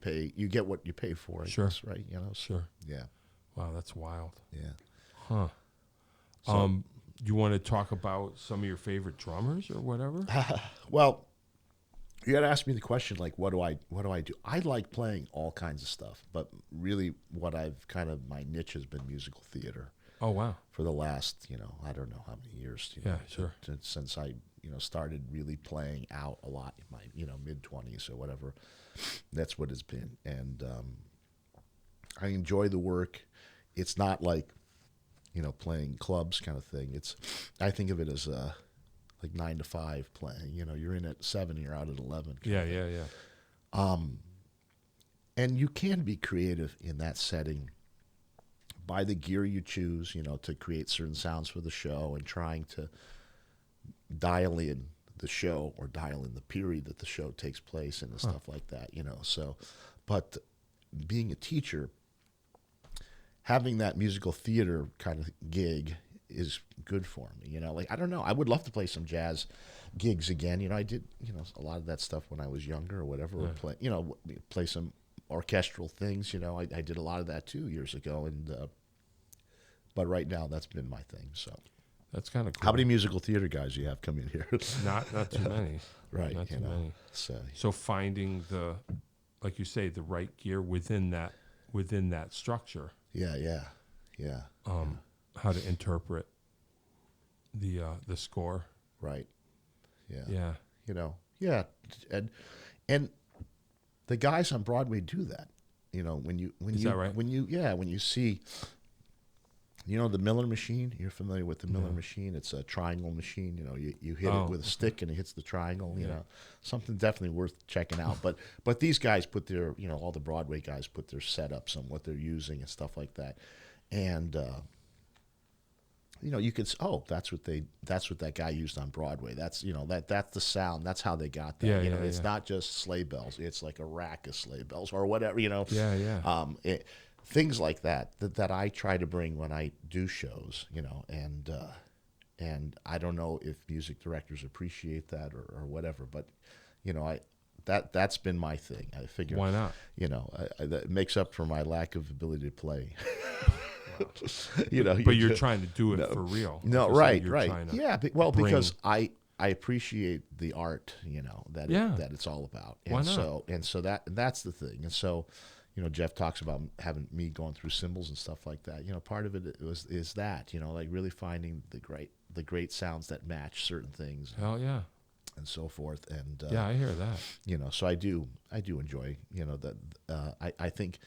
get what you pay for, I Sure. guess, right? Sure. Yeah. Wow, that's wild. Yeah. Huh. So, you want to talk about some of your favorite drummers or whatever? well, you got to ask me the question, like, what do I do? I like playing all kinds of stuff, but really what my niche has been musical theater. Oh, wow. For the last, I don't know how many years. Yeah, sure. Since I, started really playing out a lot in my, mid-20s or whatever. That's what it's been. And I enjoy the work. It's not like, playing clubs kind of thing. I think of it as like 9 to 5 playing. You're in at 7, you're out at 11. Yeah. And you can be creative in that setting by the gear you choose, to create certain sounds for the show and trying to dial in the show or dial in the period that the show takes place in and stuff like that, So, but being a teacher, having that musical theater kind of gig is good for me, Like, I don't know, I would love to play some jazz gigs again. I did, a lot of that stuff when I was younger or whatever, or play some orchestral things, I did a lot of that too years ago, and but right now that's been my thing. So that's kind of cool. How many musical theater guys do you have come in here? Not too many. Right, not too many. So finding the, like you say, the right gear within that structure. Yeah. How to interpret the score. Right. Yeah. Yeah. And the guys on Broadway do that. That right? When you see, the Miller machine. You're familiar with the Miller machine? It's a triangle machine. You hit it with a stick and it hits the triangle. Something definitely worth checking out. But these guys put their, all the Broadway guys put their setups on what they're using and stuff like that. And you could that's what that guy used on Broadway. That's that's the sound. That's how they got that. It's not just sleigh bells. It's like a rack of sleigh bells or whatever. Things like that I try to bring when I do shows. And I don't know if music directors appreciate that or whatever, but that's been my thing. I figure why not? That makes up for my lack of ability to play. But you're trying to do it for real. No, right. Yeah, because I appreciate the art, that it's all about. And why not? So that's the thing. And so, Jeff talks about having me going through symbols and stuff like that. Part of it is that, like really finding the great sounds that match certain things. Hell yeah. And so forth. And I hear that. So I do enjoy, that I think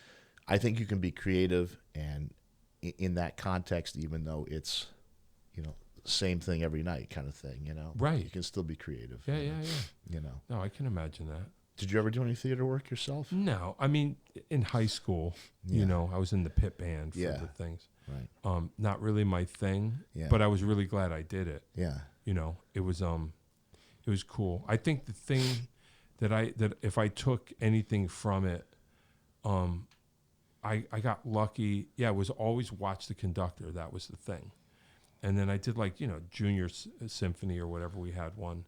you can be creative and in that context, even though it's, same thing every night kind of thing, Right. You can still be creative. Yeah. No, I can imagine that. Did you ever do any theater work yourself? No, I mean, in high school, I was in the pit band for the things. Right. Not really my thing, but I was really glad I did it. Yeah. It was cool. I think the thing that if I took anything from it, I got lucky. Yeah, it was always watch the conductor. That was the thing. And then I did junior symphony or whatever, we had one.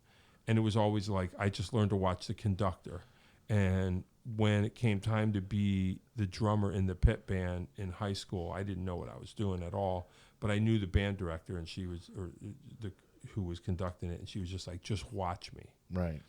And it was always like, I just learned to watch the conductor. And when it came time to be the drummer in the pit band in high school, I didn't know what I was doing at all. But I knew the band director, and who was conducting it, and she was just like, just watch me. Right.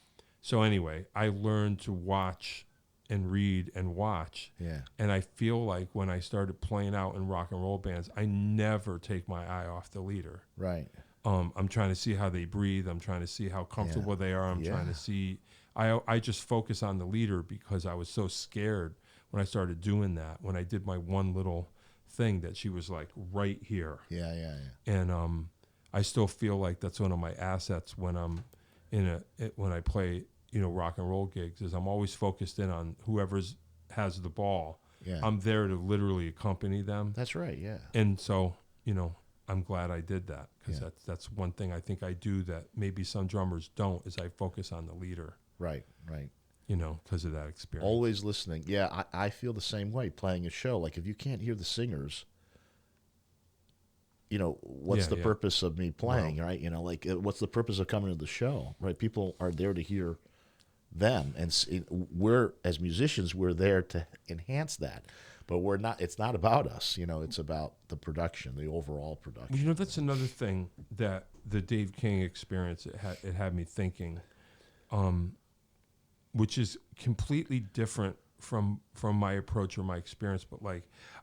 So anyway, I learned to watch and read and watch. Yeah. And I feel like when I started playing out in rock and roll bands, I never take my eye off the leader. Right. I'm trying to see how they breathe. I'm trying to see how comfortable they are. I'm trying to see. I just focus on the leader because I was so scared when I started doing that. When I did my one little thing that she was like right here. Yeah. And I still feel like that's one of my assets when I'm when I play rock and roll gigs, is I'm always focused in on whoever's has the ball. Yeah. I'm there to literally accompany them. That's right. Yeah. And so, I'm glad I did that, because that's one thing I think I do that maybe some drummers don't, is I focus on the leader. Right. Because of that experience. Always listening. Yeah, I feel the same way playing a show. Like, if you can't hear the singers, what's the purpose of me playing, right? What's the purpose of coming to the show, right? People are there to hear them, and we're, as musicians, we're there to enhance that, but we're not. It's not about us, it's about the production, the overall production. That's another thing that the Dave King experience, it had me thinking, which is completely different from my approach or my experience, but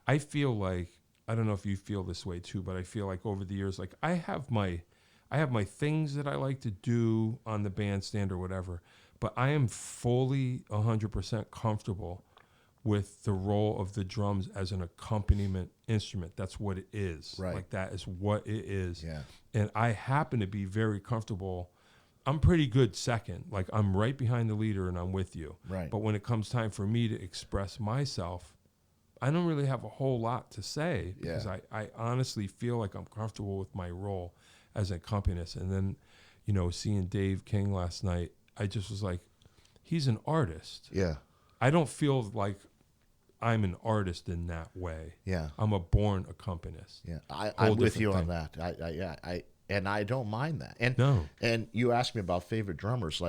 I feel like, I don't know if you feel this way too, but I feel like over the years, I have my things that I like to do on the bandstand or whatever, but I am fully 100% comfortable with the role of the drums as an accompaniment instrument. That's what it is. Right. That is what it is. Yeah. And I happen to be very comfortable. I'm pretty good second. I'm right behind the leader and I'm with you. Right. But when it comes time for me to express myself, I don't really have a whole lot to say, because I honestly feel like I'm comfortable with my role as an accompanist. And then, seeing Dave King last night, I just was like, he's an artist. Yeah. I don't feel like I'm an artist in that way. Yeah. I'm a born accompanist. Yeah. I'm with you on that. And I don't mind that. And No. And you asked me about favorite drummers.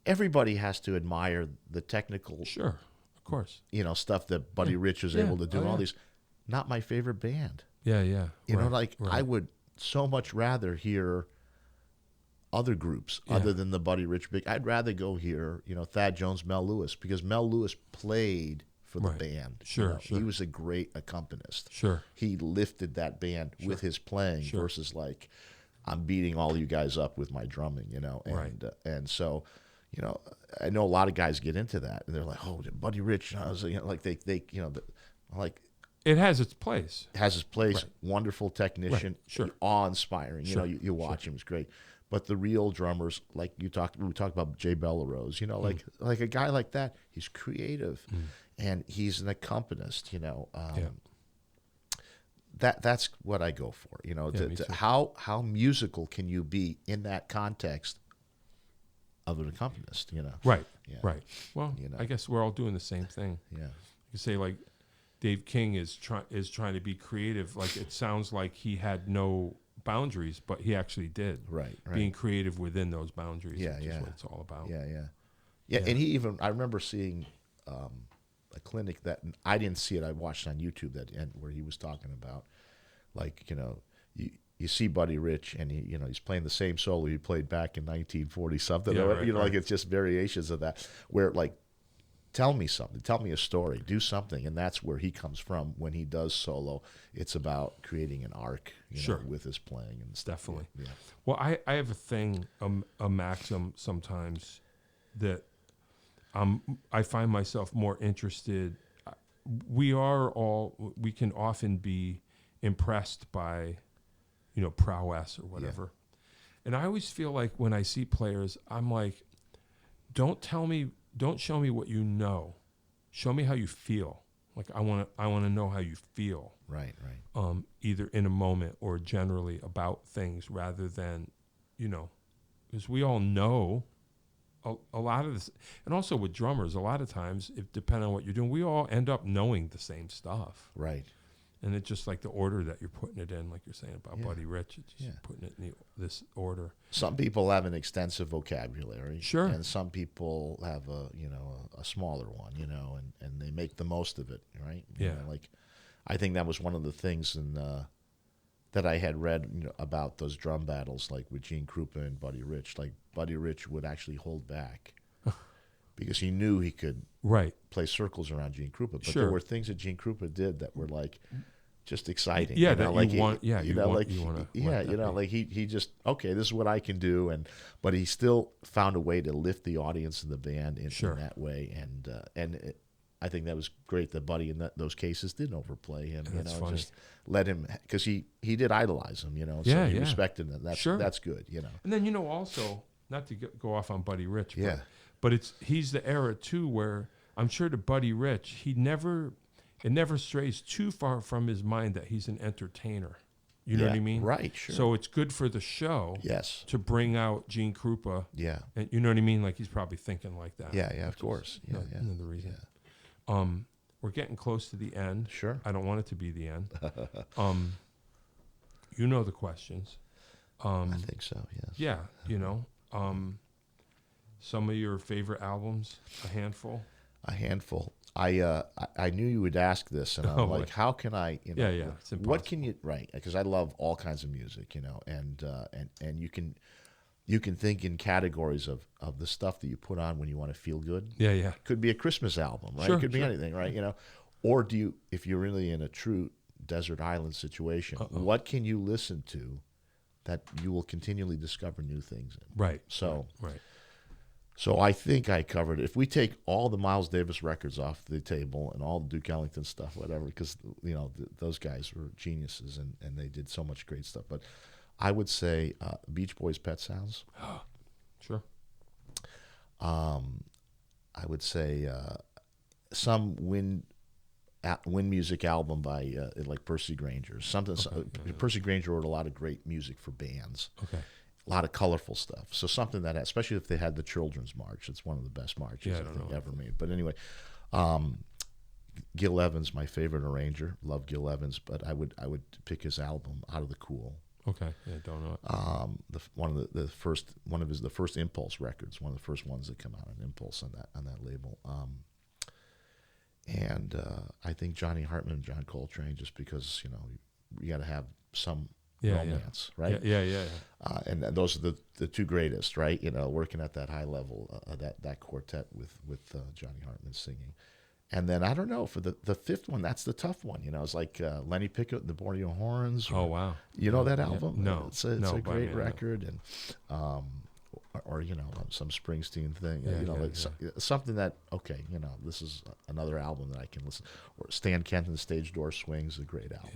Everybody has to admire the technical, Sure, of course. stuff that Buddy Rich was able to do. And all these. Not my favorite band. Yeah. Right. I would so much rather hear other groups other than the Buddy Rich big. I'd rather go hear, Thad Jones, Mel Lewis, because Mel Lewis played for the band. Sure. He was a great accompanist. Sure. He lifted that band with his playing versus I'm beating all you guys up with my drumming, and and so, I know a lot of guys get into that and they're like, oh, Buddy Rich, I was, It has its place. Has his place. Wonderful technician. Right. Sure. Awe-inspiring. You watch him, it's great. But the real drummers, we talked about Jay Bellerose, like a guy like that, he's creative and he's an accompanist, That's what I go for, how musical can you be in that context of an accompanist, Right. Yeah. Right. Well, I guess we're all doing the same thing. Yeah. You say Dave King is trying to be creative. It sounds like he had no boundaries, but he actually did. Right. Being creative within those boundaries. Yeah. Is what it's all about. Yeah. And I remember seeing a clinic that I didn't see it. I watched on YouTube where he was talking about, you see Buddy Rich and he's playing the same solo he played back in 1940 something. It's just variations of that where tell me something, tell me a story, do something, and that's where he comes from when he does solo. It's about creating an arc, with his playing and stuff. Definitely. Yeah. Well, I have a thing, a maxim sometimes that I find myself more interested. We can often be impressed by, prowess or whatever. And I always feel like when I see players, I'm like, don't show me what you know. Show me how you feel. Like I want to know how you feel. Right. Either in a moment or generally about things rather than, because we all know a lot of this. And also with drummers, a lot of times, depending on what you're doing, we all end up knowing the same stuff. Right. And it's just like the order that you're putting it in, like you're saying about Buddy Rich, it's just putting it in this order. Some people have an extensive vocabulary. Sure. And some people have a smaller one, and they make the most of it, right? Like, I think that was one of the things that I had read about those drum battles, like with Gene Krupa and Buddy Rich. Like, Buddy Rich would actually hold back because he knew he could play circles around Gene Krupa. But there were things that Gene Krupa did that were like just exciting. Yeah, like he just, okay, this is what I can do, but he still found a way to lift the audience and the band in that way, and I think that was great that Buddy in those cases didn't overplay him. That's funny. Just let him, because he did idolize him. So he respected him. That's good. And then also, not to go off on Buddy Rich, but he's the era too where I'm sure to Buddy Rich, it never strays too far from his mind that he's an entertainer. You know what I mean? Right, sure. So it's good for the show to bring out Gene Krupa. Yeah. And you know what I mean? Like he's probably thinking like that. Yeah, of course. Another reason. Yeah. We're getting close to the end. Sure. I don't want it to be the end. You know the questions. I think so, yes. Yeah, some of your favorite albums, a handful? A handful. I knew you would ask this, and I'm like, how can I, it's impossible. What can you, right, because I love all kinds of music, and you can think in categories of the stuff that you put on when you want to feel good. Yeah. Could be a Christmas album, right? Sure, it could be anything, right? Or if you're really in a true desert island situation, what can you listen to that you will continually discover new things in? Right. So I think I covered it. If we take all the Miles Davis records off the table and all the Duke Ellington stuff, whatever, because those guys were geniuses and they did so much great stuff. But I would say Beach Boys' Pet Sounds. Sure. I would say some wind music album by like Percy Granger. Percy Granger wrote a lot of great music for bands. Okay. A lot of colorful stuff. So something that, especially if they had the Children's March, it's one of the best marches I think ever made. But anyway, Gil Evans, my favorite arranger. Love Gil Evans, but I would pick his album Out of the Cool. Okay, yeah, don't know it. One of the first Impulse records, one of the first ones that come out on Impulse on that label. And I think Johnny Hartman and John Coltrane, just because you got to have some romance, right? Yeah. And those are the two greatest, right? Working at that high level, that quartet with Johnny Hartman singing. And then I don't know, for the fifth one, that's the tough one. It's like Lenny Pickett and the Borneo Horns. Oh wow! You know that album? Yeah. No, it's a great record, and or some Springsteen thing. Something that this is another album that I can listen. Or Stan Kenton's Stage Door Swings, a great album.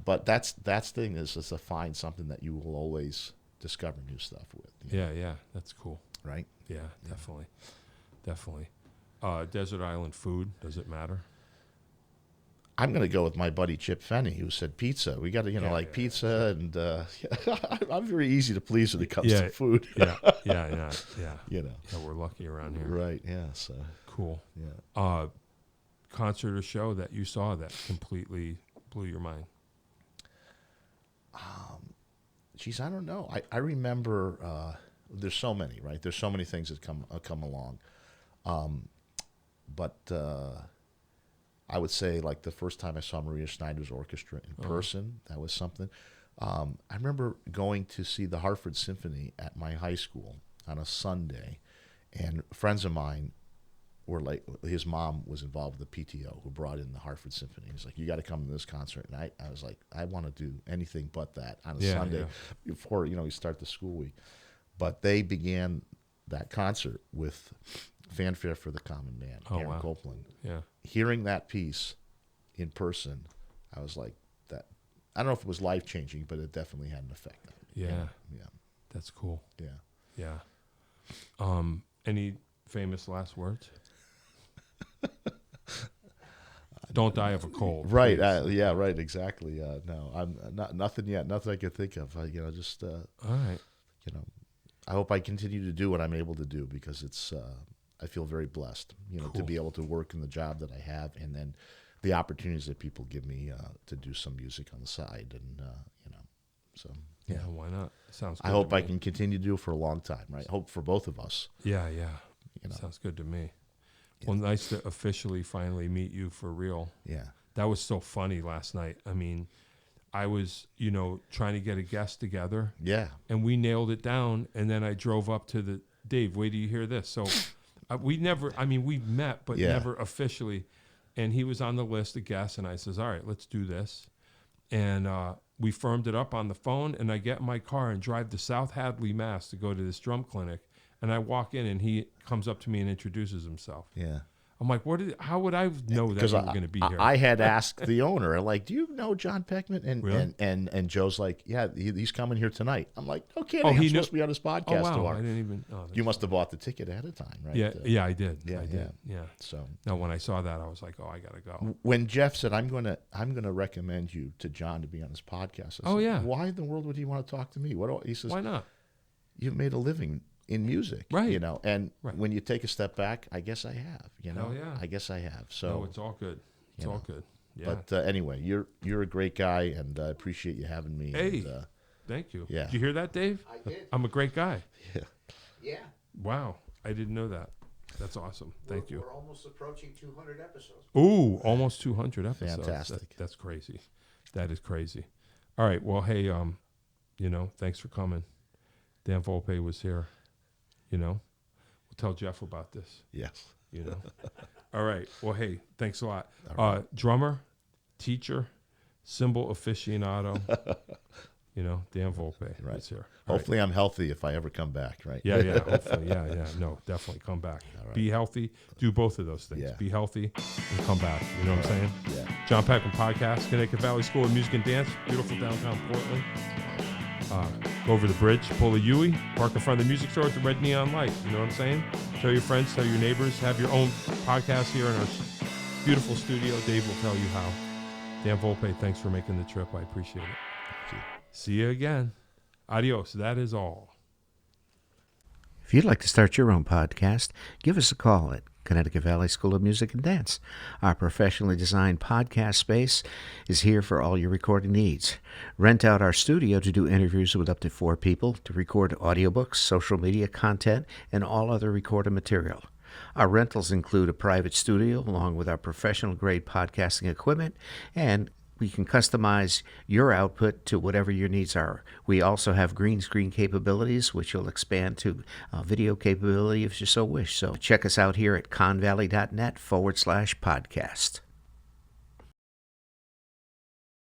But that's the thing is to find something that you will always discover new stuff with. Yeah, that's cool. Right? Yeah, definitely. Desert island food, does it matter? I'm going to go with my buddy Chip Fenney, who said pizza. We got to, pizza, and I'm very easy to please when it comes to food. Yeah. Yeah, we're lucky around here. Right, yeah. So cool. Yeah. Concert or show that you saw that completely blew your mind? Geez, I don't know. I remember there's so many, right? There's so many things that come along. But I would say, like, the first time I saw Maria Schneider's orchestra in person, that was something. I remember going to see the Hartford Symphony at my high school on a Sunday, and friends of mine were like, his mom was involved with the PTO who brought in the Hartford Symphony. He's like, you got to come to this concert. And I was like, I want to do anything but that on a Sunday before, we start the school week. But they began that concert with Fanfare for the Common Man, Aaron Copland. Yeah. Hearing that piece in person, I was like, I don't know if it was life-changing, but it definitely had an effect on me. Yeah. Yeah. That's cool. Yeah. Yeah. Any famous last words? Don't die of a cold. Right. Yeah, right. Exactly. No, I'm nothing yet. Nothing I could think of. Just, All right. I hope I continue to do what I'm able to do, because it's, I feel very blessed, Cool. to be able to work in the job that I have, and then the opportunities that people give me to do some music on the side. And, so. Yeah, why not? Sounds good. I hope to I me. can continue to do it for a long time, right? Hope for both of us. Yeah. Sounds good to me. Well, nice to officially finally meet you for real. Yeah. That was so funny last night. I mean, I was, trying to get a guest together. Yeah. And we nailed it down. And then I drove up to Dave, wait till you hear this. So we've met, but never officially. And he was on the list of guests. And I says, all right, let's do this. And we firmed it up on the phone. And I get in my car and drive to South Hadley, Mass. to go to this drum clinic. And I walk in, and he comes up to me and introduces himself. Yeah. I'm like, how would I know that you were going to be here? I had asked the owner, like, do you know John Peckman? And Really? and Joe's like, yeah, he's coming here tonight. I'm like, no kidding. Oh, I'm he supposed knew- to be on his Oh, podcast wow. tomorrow. I didn't even. Oh, You must have bought the ticket ahead of time, right? Yeah, I did. Yeah, I did. Yeah. So No, when I saw that, I was like, oh, I got to go. when Jeff said, I'm gonna recommend you to John to be on his podcast, I said, yeah. why in the world would he want to talk to me? He says, Why not? you've made a living in music, Right. and Right. when you take a step back, I guess I have, Hell yeah. I guess I have. So No, it's all good. It's all good. Yeah. But anyway, you're a great guy, and I appreciate you having me. Hey. And, Thank you. Yeah. Did you hear that, Dave? I did. I'm a great guy. Yeah. Wow. I didn't know that. That's awesome. Thank you. We're almost approaching 200 episodes. Ooh, almost 200 episodes. Fantastic. That's crazy. That is crazy. All right. Well, hey, thanks for coming. Dan Volpe was here. We'll tell Jeff about this. yes. All right. Well, hey, thanks a lot. Drummer, teacher, cymbal aficionado. Dan Volpe Right. is here. All right. Hopefully, I'm healthy if I ever come back. Right. Yeah. Hopefully. Yeah. No, definitely come back. All right. Be healthy. Do both of those things. Yeah. Be healthy and come back. You know what I'm saying? Yeah. John Peckman Podcast, Connecticut Valley School of Music and Dance, beautiful downtown Portland. Go over the bridge, pull a Yui, park in front of the music store with the red neon light. You know what I'm saying? Tell your friends, tell your neighbors, have your own podcast here in our beautiful studio. Dave will tell you how. Dan Volpe, thanks for making the trip. I appreciate it. Thank you. See you again. Adios. That is all. If you'd like to start your own podcast, give us a call at Connecticut Valley School of Music and Dance. Our professionally designed podcast space is here for all your recording needs. Rent out our studio to do interviews with up to 4 people, to record audiobooks, social media content, and all other recorded material. Our rentals include a private studio along with our professional-grade podcasting equipment, and we can customize your output to whatever your needs are. We also have green screen capabilities, which will expand to video capability if you so wish. So check us out here at convalley.net/podcast.